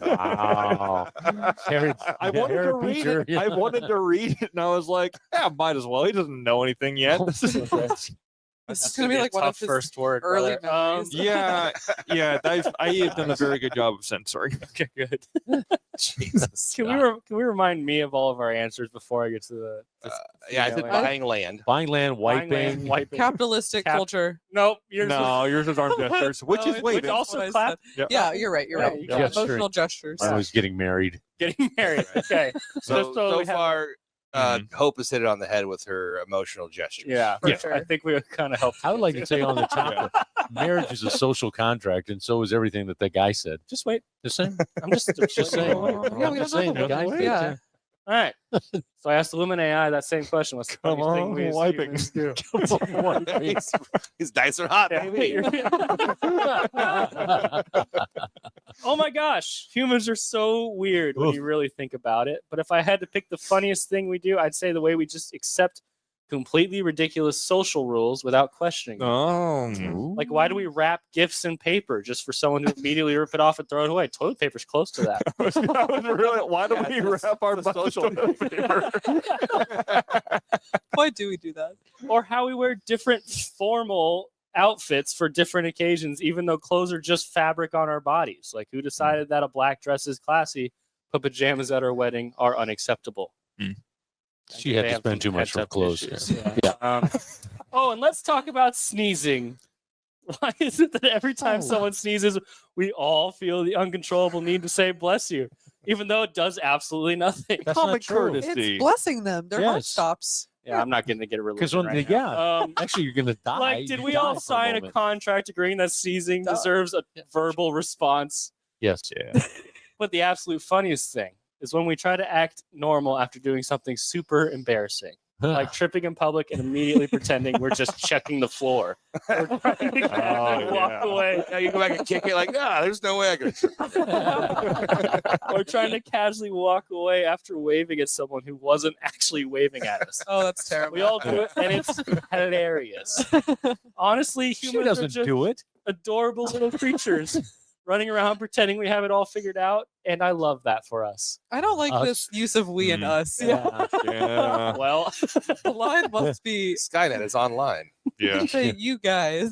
Wow. I wanted to read it. I wanted to read it, and I was like, "Yeah, might as well. He doesn't know anything yet." This is gonna be like one of his first word. early brother. memories. yeah. I have done a very good job of censoring. Okay, good. Jesus. Can we remind me of all of our answers before I get to the? Yeah, I said Yeah. buying land. Buying land, Buying land, wiping. wiping. Capitalistic culture. Nope. Yours No, yours is arm gestures, which No, is it's- waving. Which also That's what I clap. said. Yeah, you're right. You're Yeah, right. you Yeah, gesturing. emotional gestures. I was getting married. Getting married. Okay. So, so we have- far, Hope has hit it on the head with her emotional gestures. Yeah. For Yeah. sure. I think we kind of helped. I would like to say on the top, marriage is a social contract, and so is everything that guy said. Just wait. Just saying. I'm just saying. Yeah, I'm we just don't saying. know. The guy said, Yeah. All right. So I asked Lumen AI that same question. What's the Come funniest thing on, we as wiping. humans do? His dice are hot, Yeah. baby. Oh my gosh, humans are so weird when you really think about it. But if I had to pick the funniest thing we do, I'd say the way we just accept completely ridiculous social rules without questioning them. Oh. Like, why do we wrap gifts in paper just for someone to immediately rip it off and throw it away? Toilet paper's close to that. Why do Yeah, we it's wrap our the butt social in toilet paper? Why do we do that? Or how we wear different formal outfits for different occasions, even though clothes are just fabric on our bodies. Like, who decided that a black dress is classy, but pajamas at our wedding are unacceptable? She had They to have spend some too much for pent-up clothes. issues. Yeah. Oh, and let's talk about sneezing. Why is it that every time Oh. someone sneezes, we all feel the uncontrollable need to say "bless you," even though it does absolutely nothing? That's Common not true. courtesy. It's blessing them. Their heart Yes. stops. Yeah, I'm not going to get a religion Because when right the, now. yeah, actually, you're gonna die. Like, did You we die all for sign a moment. contract agreeing that sneezing Duh. deserves a Yeah, for verbal response? Yes. Yeah. But the absolute funniest thing is when we try to act normal after doing something super embarrassing, like tripping in public and immediately pretending we're just checking the floor. Or trying to casually walk yeah. away. Now you go back and kick it like, there's no way I could. Or trying to casually walk away after waving at someone who wasn't actually waving at us. Oh, that's terrible. We all do it, and it's hilarious. Honestly, She humans are doesn't just do it. adorable little creatures running around pretending we have it all figured out, and I love that for us. I don't like Us. this use of we and Mm. us. Yeah. Yeah. Well, The line must be Skynet is online. Yeah. say you guys.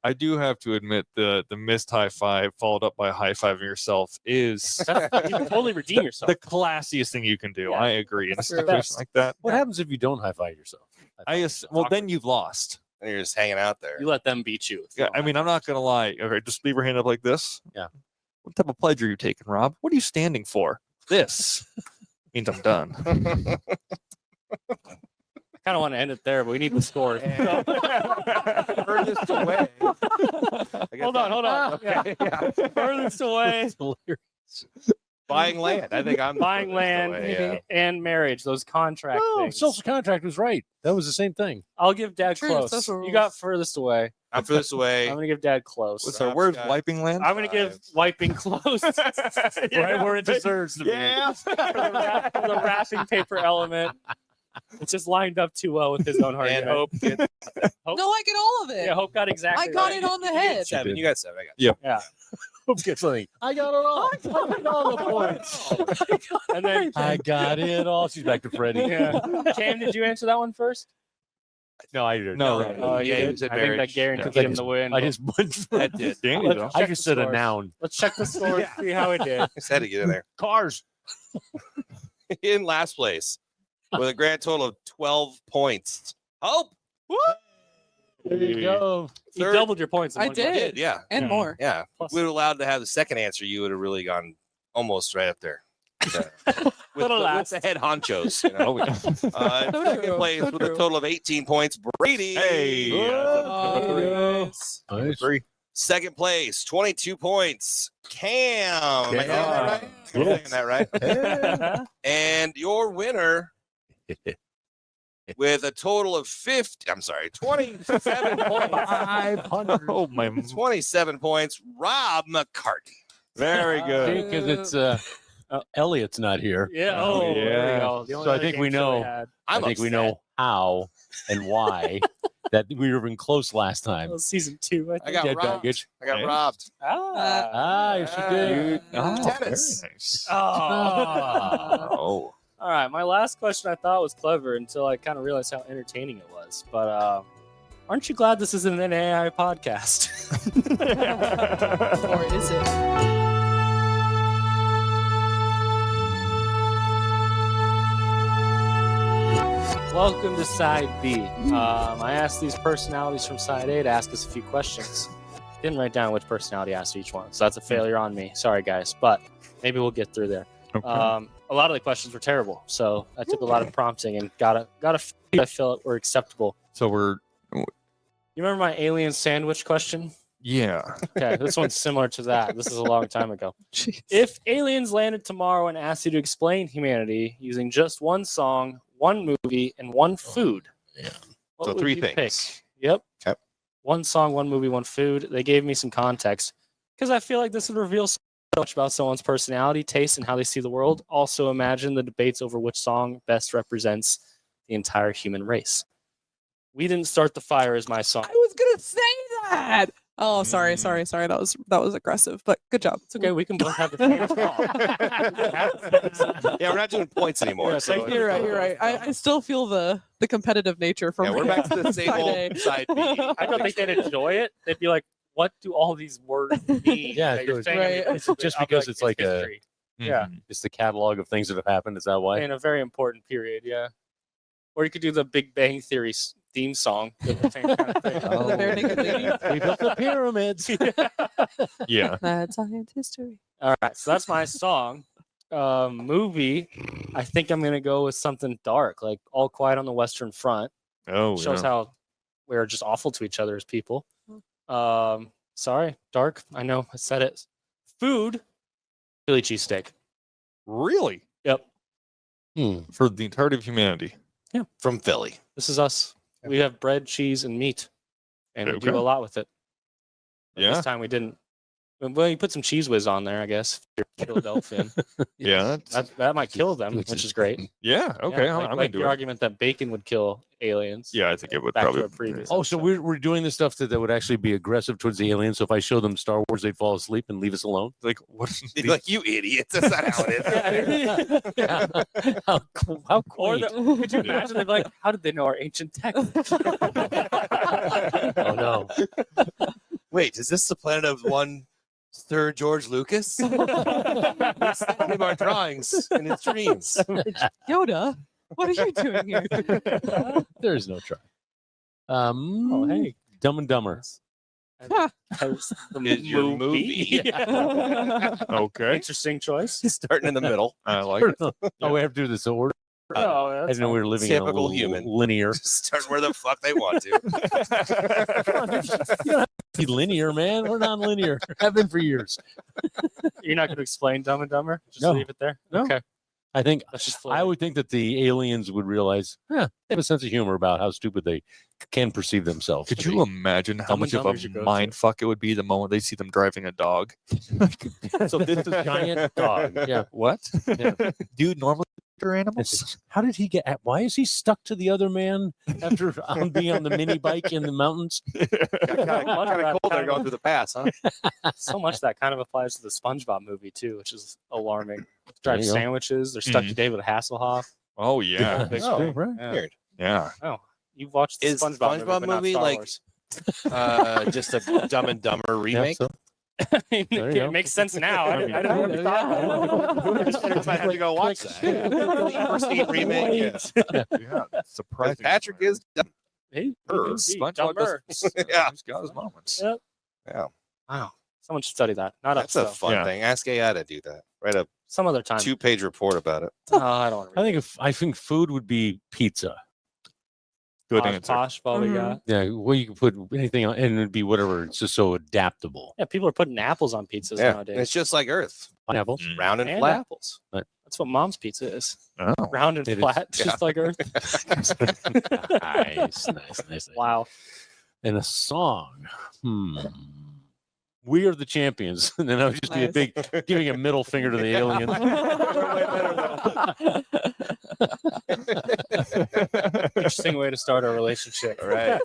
I do have to admit the missed high five followed up by high fiving yourself is you can totally redeem yourself. the classiest thing you can do. Yeah. I agree. In a That's the situation best. like that, What happens if you don't high five yourself? well then you've lost. And you're just hanging out there. You let them beat you. Yeah, I mean, I'm not gonna lie. Okay, just leave your hand up like this. Yeah. What type of pledge are you taking, Rob? What are you standing for? This means I'm done. I kind of want to end it there, but we need the score. Furthest away. Hold on. Okay, yeah. Furthest away, It's hilarious. Buying land. I think I'm buying land away, and marriage, those contract No, things. social contract was right. That was the same thing. I'll give Dad True, close. social You got rules. furthest away. I'm furthest away. I'm gonna give Dad close. What's Rob our word? Scott. Wiping land. I'm gonna give wiping close right where it deserves to be. Yeah. For the wrapping paper element. It's just lined up too well with his own heart. And Hope. No, I get all of it. Yeah, Hope got exactly. I got right. it on the head. 7. You got 7. I got Yeah, Hope gets something. I got it all. I got all the points. and then I got it all. She's back to Freddie. yeah. Cam, did you answer that one first? No, I didn't. No, Right. Oh, you Yeah, he did? said I think that marriage. guaranteed Yeah. him the win. I just bunched That did. Danny, Let's though. I check just the said a scores. noun. Let's check the score. Yeah. See how it did. I said to get in there. Cars. In last place with a grand total of 12 points. Hope. There you go. You Third- doubled your points. in I one did. question. Yeah. And Yeah. more. Yeah. Plus- If we were allowed to have the second answer, you would have really gone almost right up there. Yeah. with, Little the, with last. the head honchos. You know? Oh, yeah. In So second true, place so with a true. total of 18 points, Brady. Hey. Oh, Nice. Three. Second place, 22 points, Kahm. Am I getting that right? Yeah. I'm getting that right. And your winner with a total of 27 points. 500. Oh my. 27 points, Rob McCartney. Very good. Because it's Elliot's not here. Yeah. Oh, there Yeah. we go. The only So I other think we game show know. had. I think we know how and why that we were in close last time. That was season 2. I think. I got Dead robbed. baggage. I got Yeah. robbed. Ah, yes, you did. Oh, Tennis. very nice. Ah. Oh. All right. My last question I thought was clever until I kind of realized how entertaining it was. But aren't you glad this isn't an AI podcast? or is it? Welcome to Side B. I asked these personalities from Side A to ask us a few questions. Didn't write down which personality asked each one, so that's a failure on me. Sorry, guys, but maybe we'll get through there. Okay. A lot of the questions were terrible, so I took a lot of prompting and got a few I felt were acceptable. So we're You remember my alien sandwich question? yeah. Okay, this one's similar to that. This is a long time ago. Jeez. If aliens landed tomorrow and asked you to explain humanity using just one song, one movie, and one food, yeah. what So would 3 you things. pick? Yep. Okay. One song, one movie, one food. They gave me some context because I feel like this would reveal so much about someone's personality, taste, and how they see the world. Also, imagine the debates over which song best represents the entire human race. We Didn't Start the Fire is my song. I was gonna say that. Oh, sorry. That was aggressive, but good job. It's okay. We can both have the same song. Yeah, we're not doing points anymore. Yeah, so You're right. I still feel the competitive nature from Yeah, we're back to the same Side old A. side B. I don't think they'd enjoy it. They'd be like, "What do all these words mean?" Yeah, that you're it's saying right. every It's time?" just I'll be because it's like a- history. Yeah. It's the catalog of things that have happened. Is that why? In a very important period. Yeah. Or you could do the Big Bang Theory theme song. The same kind of thing. The Bare Naked Lady. We built the pyramids. Yeah. Mad science history. All right, so that's my song. Movie, I think I'm gonna go with something dark, like All Quiet on the Western Front. Oh, Shows yeah. how we're just awful to each other as people. Sorry, dark. I know, I said it. Food, Philly cheesesteak. Really? Yep, For the entirety of humanity. From Philly. this is us. We have bread, cheese, and meat, and we do Okay. a lot with it. But Yeah. This time we didn't. Well, you put some cheese whiz on there, I guess. If you're Philadelphian. Yeah, that might kill them, which is great. yeah. Okay, Yeah, I'm like into your it. argument that bacon would kill aliens. Yeah, I think it would Back to probably. our previous Oh, so we're doing the stuff that would actually be aggressive towards the aliens. So if I show them Star Wars, they'd fall asleep and leave us alone. Like what? You'd be like, you idiots. That's not how it is. How Or quaint. could you imagine? They'd be like, how did they know our ancient text? Oh no. Wait, is this the planet of one Sir George Lucas? We sent him our drawings in his dreams. Yoda, what are you doing here? There's no try. Oh, hey. Dumb and Dumber. As the Is your movie. Okay, Interesting choice. Starting in the middle. I like it. Oh, we have to do this order. Oh, I that's didn't know we were living in a Typical little human. linear. Start where the fuck they want to. You don't have to be linear, man. We're non-linear. Have been for years. You're not going to explain Dumb and Dumber? Just No. leave it there? No. Okay. I think That's just I would think that the aliens would realize, they have a sense of humor about how stupid they can perceive themselves. Could to you be. imagine how Dumb much and of Dumber's your a go-to. mind fuck it would be the moment they see them driving a dog? So this is a giant dog. Yeah. What? Yeah. Dude, normally they're animals. How did he get? Why is he stuck to the other man after being on the mini bike in the mountains? Kind of cold there going through the pass, huh? So much that kind of applies to the SpongeBob movie, too, which is alarming. Drive you go. sandwiches. They're stuck Mhm. to David Hasselhoff. Oh yeah, That's Oh, true, right? Yeah. Weird. yeah. Oh, you've watched the Is SpongeBob, SpongeBob movie, but not movie Star like- Wars. Just a Dumb and Dumber remake. so- I mean, There you it go. makes sense now. I mean, didn't really thought about it. I might have to go watch that. First remake. Yeah. Yeah, surprising. Patrick is dumb. Hey, Her, SpongeBob Dumber. Yeah. He's got his moments. Yep. Yeah. Wow. Someone should study that. Not That's us, a though. fun Yeah. thing. Ask AI to do that. Write a Some other time. 2-page report about it. Oh, I don't want to read I think food would be pizza. Good Posh, answer. Posh, probably Mhm. got. Yeah, well, you can put anything on, and it'd be whatever. It's just so adaptable. Yeah, people are putting apples on pizzas Yeah. nowadays. And it's just like Earth. Pineapple. Mm. Round and And flat. apples. Right. That's what Mom's pizza is. Oh. Round and It is. flat, Yeah. just like Earth. nice. Wow. And a song. We are the champions. And then I would just be a Nice. big giving a middle finger to the aliens. Interesting way to start our relationship. All right.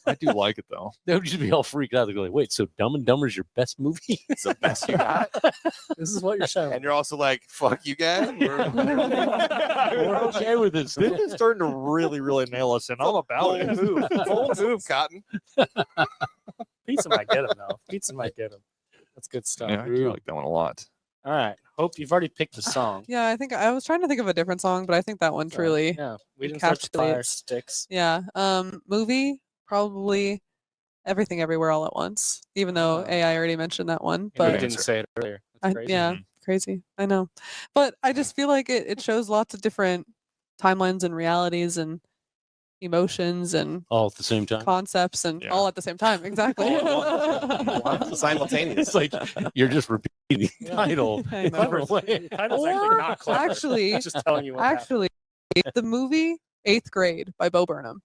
I do like it though. They would just be all freaked out. They go like, "Wait, so Dumb and Dumber is your best movie?" It's the best you got. This is what you're showing. And you're also like, fuck you guys. We're okay with this. This is starting to really, really nail us in. I'm about it. Bold move, Cotton. Pizza might get him, though. Pizza might get him. That's good stuff. Yeah, I do like that one a lot. All right. Hope you've already picked the song. Yeah, I think I was trying to think of a different song, but I think that one So, truly. Yeah. We didn't start the fire encapsulates- sticks. Yeah. Movie probably Everything Everywhere All at Once. Even though Oh. AI already mentioned that one, We but Good didn't answer. say it earlier. That's crazy. yeah, Mhm. crazy. I know, but I just feel like it shows lots of different timelines and realities and emotions and All at the same time. concepts and Yeah. all at the same time. Exactly. Simultaneous. It's like you're just repeating the title I in know. different way. The title's actually Or not clever. actually- It's just telling you what happened. Actually, the movie 8th Grade by Bo Burnham.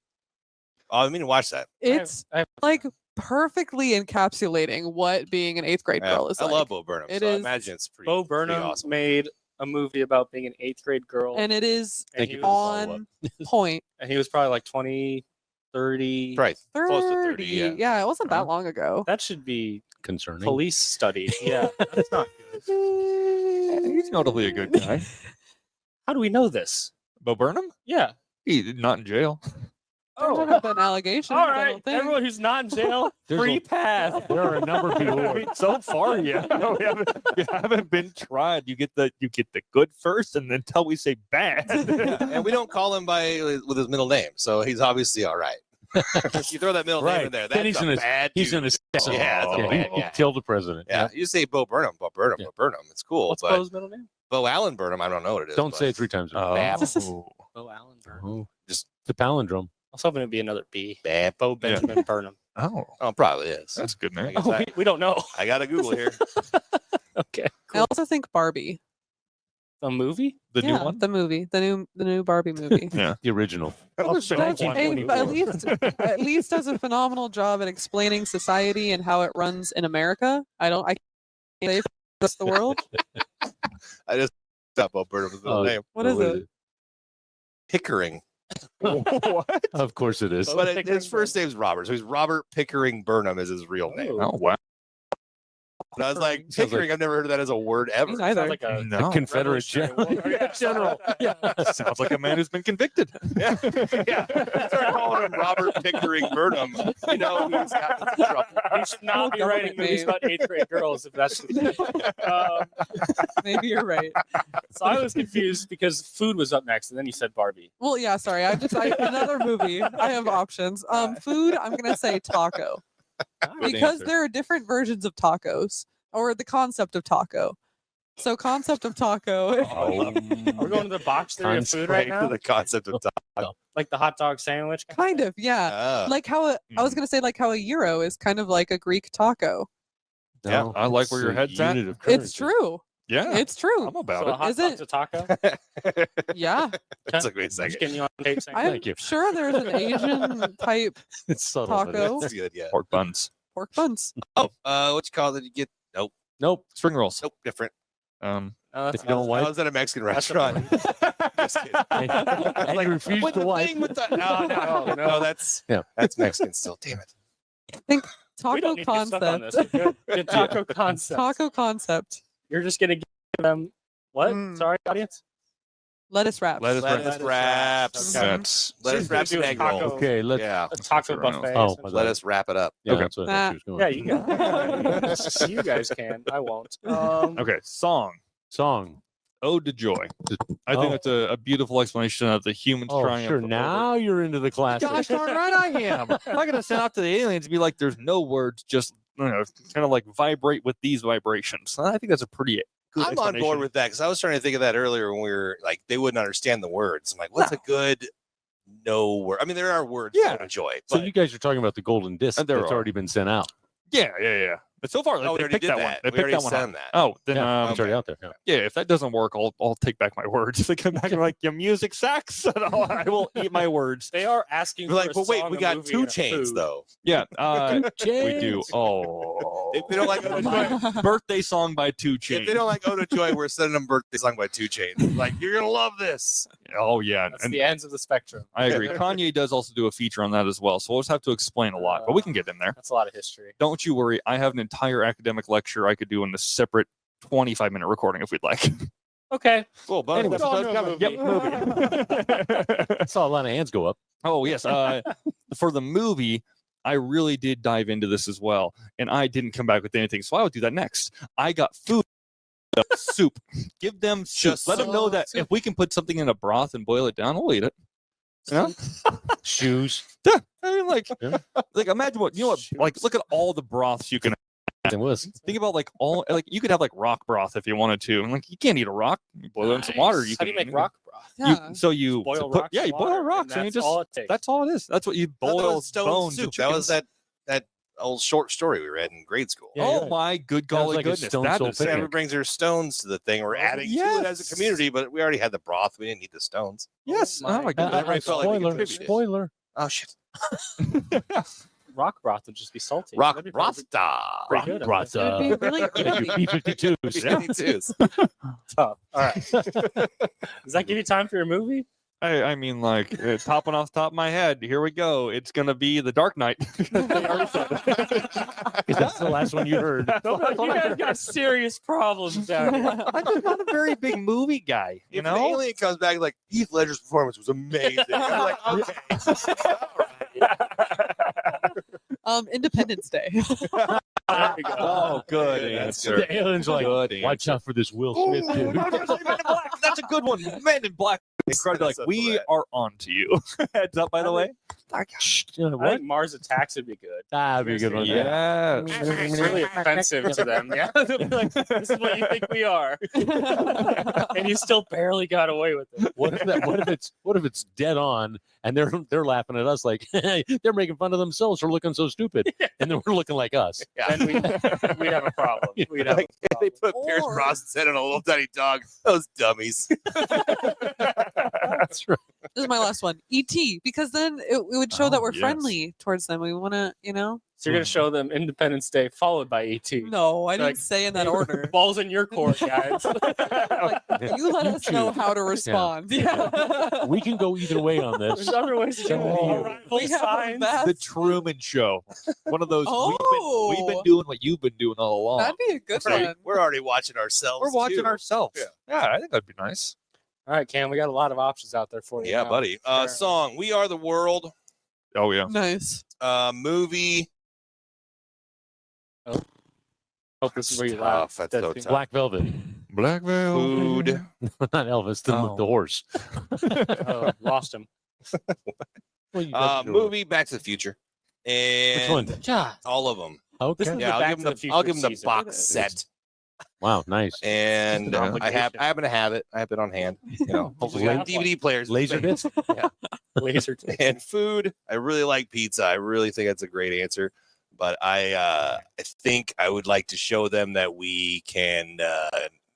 Oh, I mean to watch that. It's I have- like perfectly encapsulating what being an 8th grade Yeah, girl is I like. love Bo Burnham. It So I is- imagine it's pretty. Bo pretty Burnham awesome. made a movie about being an 8th grade girl. And it is and Thank he you was- for the on point. and he was probably like 20, 30. Right. 30. Close to 30, yeah. It wasn't Uh-huh. that long ago. That should be Concerning. police studied. Yeah. That's not good. He's notably a good guy. How do we know this? Bo Burnham? Yeah. He's not in jail. There haven't been allegations. All I right. don't think. Everyone who's not in jail, There's free a- pass. There are a number of people who I are mean, so far, yeah. No, you haven't been tried. You get the good first, and then until we say bad. And we don't call him with his middle name, so he's obviously all right. You throw that middle name in Right. there. Then That's he's a an bad. he's dude. an assassin. Yeah, that's a he, bad he guy. killed the president. Yeah, you say Bo Burnham, Bo Burnham, Yeah. Bo Burnham. It's cool, What's but Bo's middle name? Bo Allen Burnham, I don't know what it is. Don't but- say it 3 times. Bab. Oh. Bo Allen Burnham. Oh, just the palindrome. I was hoping it'd be another B. Bab. Bo Benjamin Burnham. Oh, Oh, probably is. that's a good I name. guess Oh, I, we don't know. I got to Google here. Okay. I also think Barbie. A movie? The new Yeah, one? the movie, the new Barbie movie. Yeah. The original. Does been at 1924. at least does a phenomenal job at explaining society and how it runs in America. I Save the world. I just stopped Bo Burnham's middle name. What is it? Pickering. What? Of course it is. Oh, But Pickering his first name's Robert, so he's Robert Pickering Burnham is his real name. Oh wow. And I was like, Sounds Pickering, I've never heard of that as a word ever. Me Sounds neither. like a No. Confederate general. general. Yeah. Sounds like a man who's been convicted. Yeah. Start calling him Robert Pickering Burnham. You know, he's got into trouble. You should not be Government writing movies name. about 8th grade girls if that's Maybe you're right. so I was confused because food was up next and then you said Barbie. Well, yeah, sorry. Another movie. I have options. Food, I'm gonna say taco. Because there are different versions of tacos or the concept of taco. So concept of taco. Are we going to the box theory of food right now? The concept of taco. Like the hot dog sandwich? Kind of, yeah. Like how I was gonna say like how a euro is kind of like a Greek taco. Yeah, I like where your head's at. It's true. Yeah, It's true. I'm about So a it. hot Is dog's it? a taco? Yeah. That took me a I'm just second. getting you on tape saying I'm Thank you. sure there's an Asian type It's subtle. but taco. That's good, yeah. Pork buns, pork buns. Oh, what you call it? You get Nope. spring rolls. nope, different. that's If you don't I wipe, was at a Mexican That's a restaurant. Just kidding. and you refuse With to the wipe. thing with the no, that's Yeah. that's Mexican still. Damn it. we Taco don't need to get stuck on this. concept. Good, good taco concept. Taco concept. You're just gonna give them what? Mm. Sorry, audience. Lettuce wraps. Lettuce wraps. Lettuce wraps. Okay. That's Lettuce She's gonna wraps do and a egg taco. rolls. Okay, let's. Yeah. A taco That's buffet. Oh, Let us wrap it up. Yeah, Okay. that's what I thought she was Yeah, going. you guys. You guys can. I won't. okay. Song. Song. Ode to Joy. I Oh. think that's a beautiful explanation of the humans Oh, triumph. sure. over- Now you're into the classic. Gosh darn right I am. I'm not gonna send out to the aliens and be like, "There's no words, just kind of like vibrate with these vibrations." I think that's a pretty good. I'm on board with that because I was trying to think of that earlier when we were like they wouldn't understand the words. I'm like, what's a good no word? I mean, there are words Yeah. to enjoy, So but you guys are talking about the golden disc And there that's are. already been sent out. Yeah. But so far, oh, we they already picked did that that. one. They We picked already that one. sent Out. that. Oh, then Yeah, it's already okay. out there. Yeah. yeah. If that doesn't work, I'll take back my words. If they come back and like your music sucks, I will eat my words. They are asking. We're for like, a but wait, song, we a got movie, 2 and a chains food. though. Yeah, we do. Chains. Oh, If they don't like Ode to Joy, birthday song by 2 if Chainz. they don't like Ode to Joy, we're sending them birthday song by 2 Chainz. Like, you're gonna love this. Oh yeah, That's and the ends of the spectrum. I agree. Kanye does also do a feature on that as well, so we'll just have to explain a lot, but we can get in there. That's a lot of history. Don't you worry. I have an entire academic lecture I could do in a separate 25-minute recording if we'd like. Okay. Cool, bonus Anyway, episode coming. Yep, movie. I saw a lot of hands go up. Oh yes. For the movie, I really did dive into this as well, and I didn't come back with anything, so I would do that next. I got food. Soup. Give them soup. Just Let them know that soup. if we can put something in a broth and boil it down, we'll eat it. You know? Shoes. Yeah. I mean, like, Yeah. like imagine what you know. What, like, look at all the broths you can. It was. Think about like all like you could have like rock broth if you wanted to, and like you can't eat a rock. You boil it in some water. You How do can you make rock broth? Yeah. So you Boil put, rocks. yeah, in you boil water, rocks, and you that's just all it takes. that's all it is. That's what you I thought that boil was stone bones. soup. of That was chickens. that old short story we read in grade school. Yeah, Oh yeah. my good That was golly like a goodness! stone That soul is picnic. Sammy brings her stones to the thing. We're adding to it as a Yes. community, but we already had the broth. We didn't need the stones. yes. Oh my goodness! I felt like we spoiler. contributed. Spoiler. Oh shit! Rock broth would just be salty. Rock That'd be pretty Rasta. good. Rock It would be really early. B-52s. tough. All right. Does that give you time for your movie? I mean, like topping off the top of my head. Here we go. It's gonna be The Dark Knight. That's the last one you heard. You guys got serious problems down here. I'm just not a very big movie guy, you If an know. alien comes back like Heath Ledger's performance was amazing, I'm like, okay, Independence Day. There you go. Oh, good Yeah, that's answer. The aliens are like, Good watch out for this Will Smith dude. That's a good one. Men in Black. Incredible. Like, That's we that. are on to you. Heads up, by the way. Shh, I what? think Mars Attacks would be good. That'd be a good one. Yeah. It's really offensive to them. Yeah, they'll be like, this is what you think we are, and you still barely got away with it. What if it's dead on and they're laughing at us like they're making fun of themselves for looking so stupid, and then we're looking like us. Then we'd have a problem. We'd have a problem. They put Pierce Or- Brosnan's head on a little tiny dog. Those dummies. That's right. This is my last one. E.T. Because then it would show that Oh, we're yes. friendly towards them. We want to, So you're gonna show them Independence Day followed by ET. No, I didn't Like, say in that order. Balls in your court, guys. Like, you let us know how to respond. Yeah. We can go either way on this. There's other ways to do Send it to you. it. Arrival We have a signs. vast- The Truman Show. One of those. We've Oh. been doing what you've been doing all along. That'd be a good one. We're already watching ourselves. We're watching too. ourselves. Yeah. Yeah, I think that'd be nice. All right, Cam, we got a lot of options out there for you. Yeah, now. buddy. Sure. Song "We Are the World." Oh yeah. Nice. Movie. Hope this is where you Tough. laugh. That's Dead so fiend. tough. Black Velvet. Black Veil. Food. Not Elvis, Oh. the horse. Oh, lost him. Well, you got to do it. Movie. Back to the Future. And Which one? Yeah. all of them. Okay. This is- Yeah, Back I'll to give the them Future I'll give them the season. box set. Wow, nice. And I Obligation. happen to have it. I have it on hand. You know, hopefully Yeah. DVD players. Laser disc. Laser tag. And food. I really like pizza. I really think that's a great answer. But I think I would like to show them that we can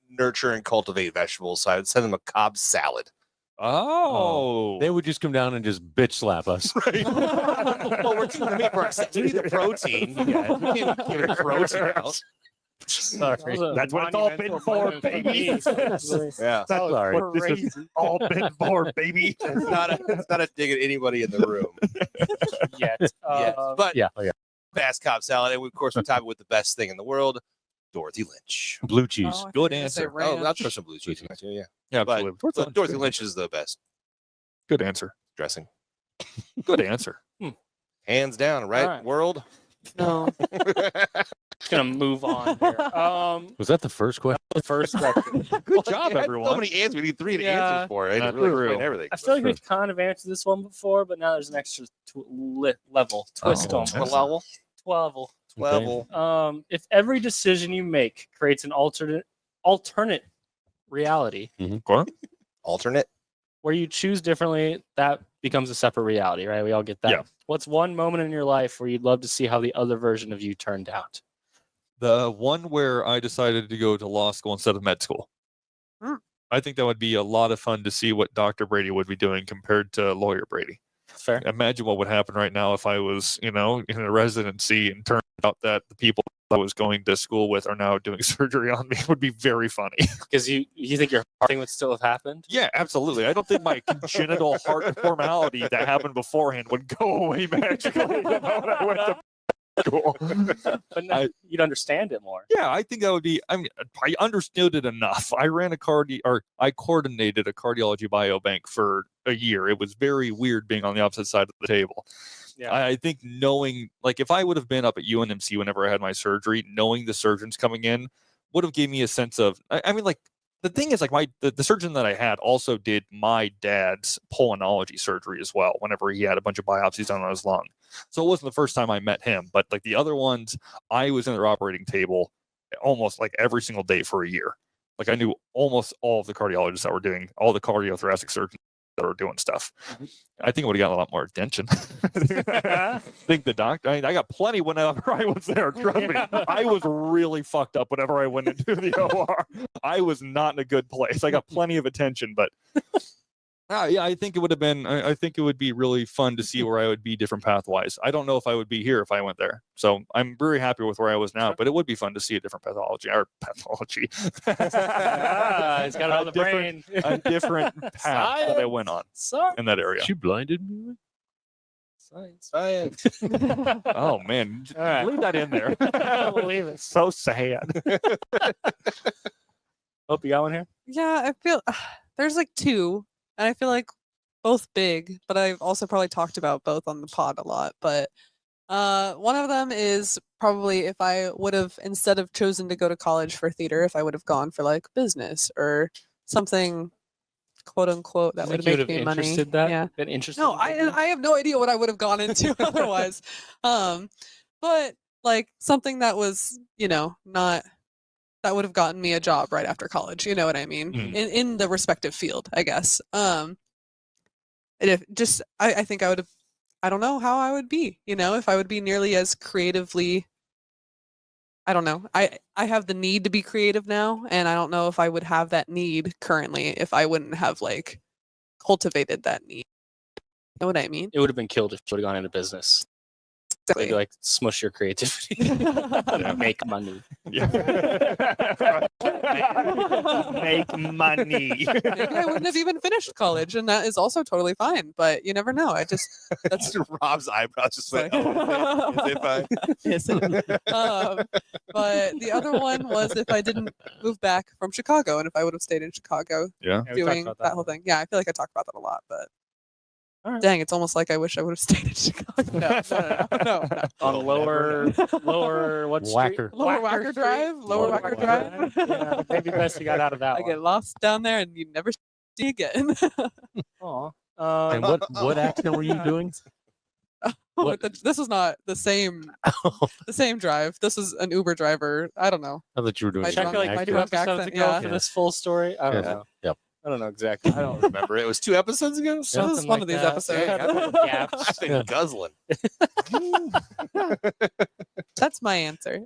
nurture and cultivate vegetables. So I would send them a Cobb salad. Oh. They would just come down and just bitch slap us. Well, we're keeping the meat for ourselves. We need the protein. You guys. We can't give it protein out. Sorry. That's what it's all been for, baby. Yeah. Sorry. This is all been for, baby. It's not a dig at anybody in the room. Yet. Yes. But Yeah. Oh, yeah. fast Cobb salad. And of course, we're topping with the best thing in the world, Dorothy Lynch. Blue cheese. Oh, I thought Good you were gonna answer. say Oh, I'll ranch. throw some blue cheese in there too. Yeah. Yeah, But absolutely. Dorothy Lynch is the best Good answer. dressing. Good answer. Hands down, right? All right. World. No. Just gonna move on here. Was that the first question? First question. Good job, You had everyone. So many answers. We need 3 to Yeah. answer for. I That's didn't really true. explain everything. I feel like we've kind of answered this one before, but now there's an extra level twist Oh, on that's- it. Level. Level. If every decision you make creates an alternate reality What? Alternate. where you choose differently, that becomes a separate reality, right? We all get that. Yeah. What's one moment in your life where you'd love to see how the other version of you turned out? The one where I decided to go to law school instead of med school. Hmm. I think that would be a lot of fun to see what Dr. Brady would be doing compared to lawyer Brady. Fair. Imagine what would happen right now if I was, in a residency and turned out that the people I was going to school with are now doing surgery on me. It would be very funny. Because you think your heart thing would still have happened? Yeah, absolutely. I don't think my congenital heart abnormality that happened beforehand would go away magically when I went to school. But now you'd understand it more. Yeah, I think that would be. I mean, I understood it enough. I coordinated a cardiology biobank for a year. It was very weird being on the opposite side of the table. Yeah. I think knowing, like, if I would have been up at UNMC whenever I had my surgery, knowing the surgeons coming in would have given me a sense of. I mean, like, the thing is, like, the surgeon that I had also did my dad's pulmonology surgery as well. Whenever he had a bunch of biopsies done on his lung, so it wasn't the first time I met him. But like the other ones, I was in their operating table almost like every single day for a year. Like I knew almost all of the cardiologists that were doing, all the cardiothoracic surgeons that were doing stuff. I think it would have gotten a lot more attention. I think the doctor, I got plenty whenever I was there. Trust me. I was really fucked up whenever I went into the OR. I was not in a good place. I got plenty of attention, but yeah, I think it would have been, I think it would be really fun to see where I would be different pathwise. I don't know if I would be here if I went there. So I'm very happy with where I was now, but it would be fun to see a different pathology. Ah, he's got it on the brain. A different path that I went on Sorry. in that area. She blinded me. Science. Oh man, All right. leave that in there. I believe it. So sad. Hope you got one here. Yeah, I feel there's like two, and I feel like both big, but I've also probably talked about both on the pod a lot. But one of them is probably if I would have, instead of chosen to go to college for theater, if I would have gone for like business or something, quote unquote, that would make me money. Yeah. Been interested. No, in I have no idea what I would have gone into otherwise. But like something that was, not that would have gotten me a job right after college. You know what I mean? Mhm. In the respective field, I guess. And if just, I think I would have, I don't know how I would be, if I would be nearly as creatively I don't know. I have the need to be creative now, and I don't know if I would have that need currently if I wouldn't have like cultivated that need. Know what I mean? It would have been killed if you would have gone into business. They'd be like, smush your creativity. Make money. Make money. Maybe I wouldn't have even finished college, and that is also totally fine. But you never know. I just that's Rob's eyebrows just went. Like- Is it fine? Yes. But the other one was if I didn't move back from Chicago, and if I would have stayed in Chicago Yeah. Yeah, we talked doing about that whole thing. Yeah, I feel like I talk about that a lot, but All right. dang, it's almost like I wish I would have stayed in Chicago. No. On lower what street? Whacker. Lower Whacker Wacker Street? Drive, Lower Lower Wacker Wacker Drive. Yeah, maybe best you got out of that I one. get lost down there, and you never see again. Aw. And what accent were you doing? What? This is not the same drive. This is an Uber driver. I don't know. I thought you were doing My an Check drunk- like accent. two drunk episodes accent, ago yeah. for this full story. I don't Yeah. know. Yep. I don't know exactly. I don't remember. It was 2 episodes ago. This Something is one like of these that. episodes. Yeah, gaps. I've been Yeah. guzzling. That's my answer.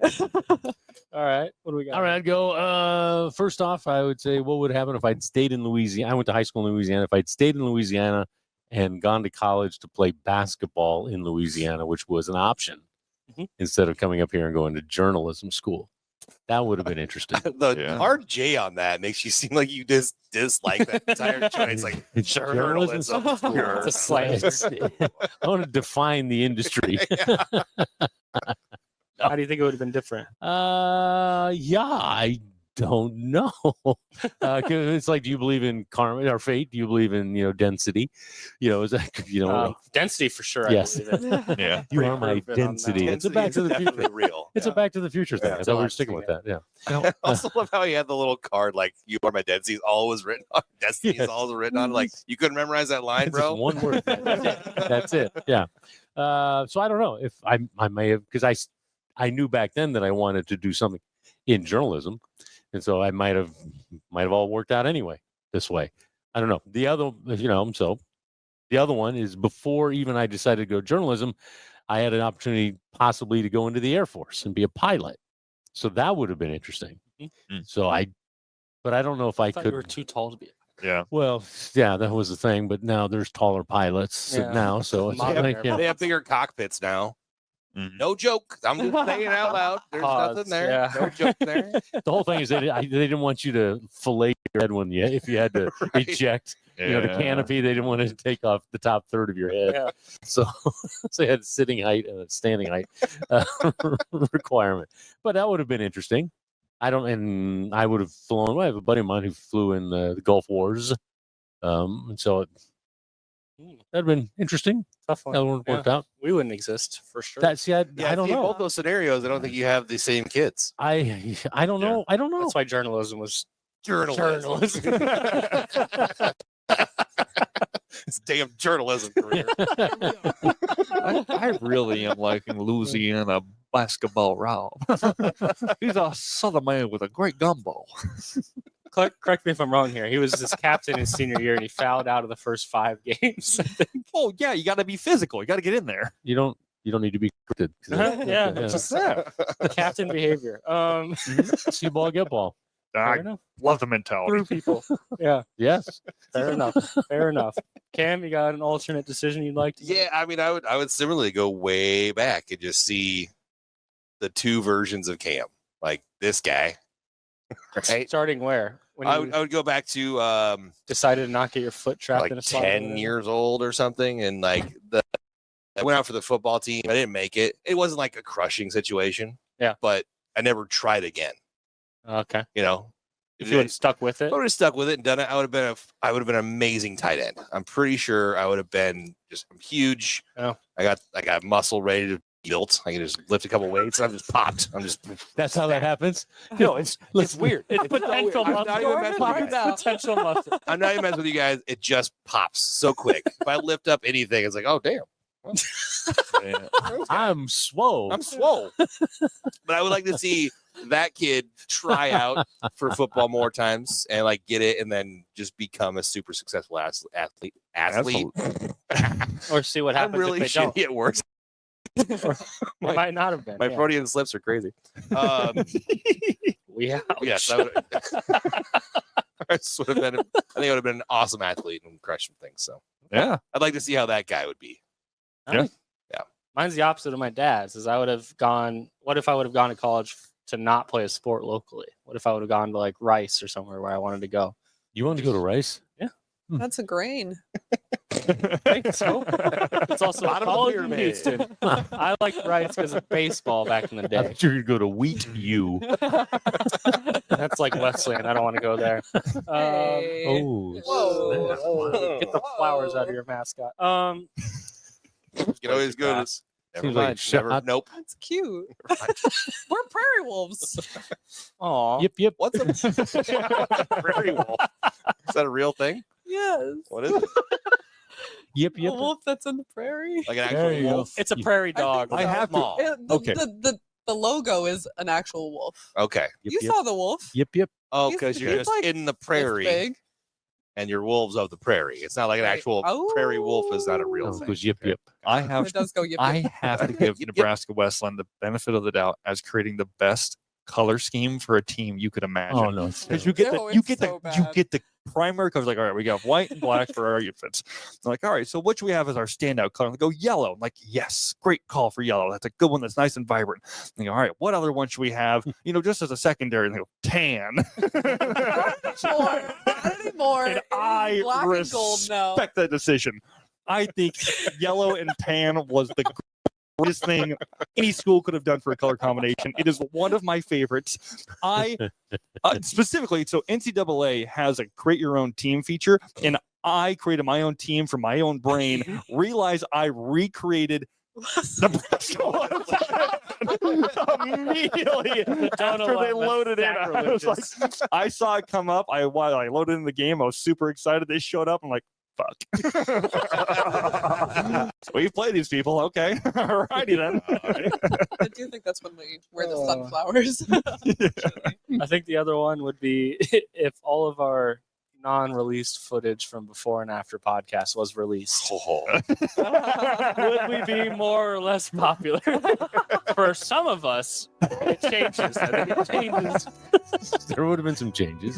All right. What do we got? All right, I'd go. First off, I would say what would happen if I'd stayed in Louisiana. I went to high school in Louisiana. If I'd stayed in Louisiana and gone to college to play basketball in Louisiana, which was an option, Mhm. instead of coming up here and going to journalism school, that would have been interesting. The Yeah. hard J on that makes you seem like you just dislike that entire choice. Like It's journalism. Journalism. It's a slang. I want to define the industry. How do you think it would have been different? Yeah, I don't know. 'Cause it's like, do you believe in karma or fate? Do you believe in density? Is that Density for sure. Yes. I believe it. Yeah. you are my proven on that density. one. It's a Back to the definitely Future. real. It's a Back to the Future thing. Yeah, I it's thought a we lot were sticking with to that. Yeah. I also love how he had the little card like "You are my density." All was written on destiny. Yes. Is all written on. Like you couldn't memorize that line, It's just bro. one word. That's it. That's it. Yeah. So I don't know if I may have, because I knew back then that I wanted to do something in journalism, and so I might have all worked out anyway this way. I don't know. The other, so the other one is before even I decided to go journalism, I had an opportunity possibly to go into the Air Force and be a pilot. So that would have been interesting. Mhm. So but I don't know if I thought could. you were too tall to be. Yeah. Well, yeah, that was the thing. But now there's taller pilots Yeah. now, so it's Modern like, Air yeah. They have bigger cockpits now. Mhm. No joke. I'm just saying it out loud. There's Pause, nothing there. yeah. No joke there. The whole thing is that they didn't want you to fillet your head if you had to Right. eject, the Yeah. canopy. They didn't want to take off the top third of your head. Yeah. So, so they had sitting height and a standing height requirement. But that would have been interesting. I would have flown. I have a buddy of mine who flew in the Gulf Wars, and so that'd been interesting. Tough one. That one worked out. We wouldn't exist for sure. I Yeah, don't in know. both those scenarios, I don't think you have the same kids. I don't know. I don't know. That's why journalism was Journalism. It's damn journalism career. I really am liking Louisiana basketball, Rob. He's a southern man with a great gumbo. correct me if I'm wrong here. He was his captain his senior year, and he fouled out of the first 5 games. Oh yeah, you got to be physical. You got to get in there. You don't need to be scripted. Yeah, just captain behavior. See ball, get ball. Fair I enough. love the mentality. Through people. Yeah, Yes. fair enough. Fair enough. Cam, you got an alternate decision you'd like to make? Yeah, I mean, I would similarly go way back and just see the 2 versions of Cam, like this guy. Right. Starting where? When I you would go back to decided to not get your foot trapped like in a slot. 10 years old or something, and like I went out for the football team. I didn't make it. It wasn't like a crushing situation. Yeah. But I never tried again. Okay. You know, If you had stuck with if it. I would have stuck with it and done it, I would have been an amazing tight end. I'm pretty sure I would have been I'm huge. Oh. I got muscle ready to be built. I can just lift a couple weights and I'm just popped. I'm just That's how that happens. no, it's weird. It's It's so potential weird. I'm not even muscle. messing with you guys. Potential muscle. I'm not even messing with you guys. It just pops so quick. If I lift up anything, it's like, oh damn. Yeah. I'm swole. I'm swole. But I would like to see that kid try out for football more times and like get it and then just become a super successful athlete. Or see what I'm happens really if they don't. shitty at words. It might not have been. My yeah. Freudian slips are crazy. Yeah. Yes, this would have been. I think it would have been an awesome athlete and crushed some things. So Yeah. I'd like to see how that guy would be. Yeah. Mine's the opposite of my dad's. Is I would have gone. What if I would have gone to college to not play a sport locally? What if I would have gone to like Rice or somewhere where I wanted to go? You wanted to go to Rice? That's a grain. I think so. It's also a Bottom of the college in pyramid. Houston. I like Rice because of baseball back in the I day. thought you were going to go to Wheat U. That's like Wesleyan. I don't want to go there. Hey. Oh, Whoa. Get the flowers out of your mascot. You can always go to. Never Seems like mind. a Never, shot. nope. That's cute. Never mind. We're prairie wolves. Aw. Yep. What's a prairie wolf? Is that a real thing? Yes. What is it? Yep. A wolf that's in the prairie. Like an There actual you go. wolf? It's a prairie dog. I have to. Yeah, Okay. The logo is an actual wolf. Okay. You saw the wolf. Yep. Oh, He's- because you're he's just like in the This prairie big. and you're wolves of the prairie. It's not like an Right. actual prairie wolf is not a real thing. Goes yep. Yep. I have It does go yip. I have to give Yep, yep. Nebraska Westland the benefit of the doubt as creating the best color scheme for a team you could imagine. Oh no. it's Because terrible. you No, get it's so you bad. get the primary colors. Like, all right, we got white and black for our outfits. They're like, all right, so what should we have as our standout color? They go yellow. I'm like, yes, great call for yellow. That's a good one. That's nice and vibrant. They go, all right, what other one should we have? Just as a secondary. And they go, tan. Not anymore. And It is I black and gold now. respect that decision. I think yellow and tan was the greatest thing any school could have done for a color combination. It is one of my favorites. I specifically, so NCAA has a create your own team feature, and I created my own team from my own brain. Realized I recreated Nebraska immediately after they loaded in. I was like, I saw it come up. I loaded in the game. I was super excited. They showed up. I'm like, fuck. So we play these people. Okay. Alrighty then. I do think that's when we wear the sunflowers. I think the other one would be if all of our non-released footage from before and after podcast was released. Would we be more or less popular? For some of us, it changes. I think it changes. There would have been some changes.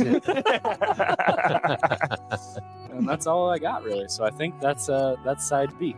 And that's all I got really. So I think that's side B.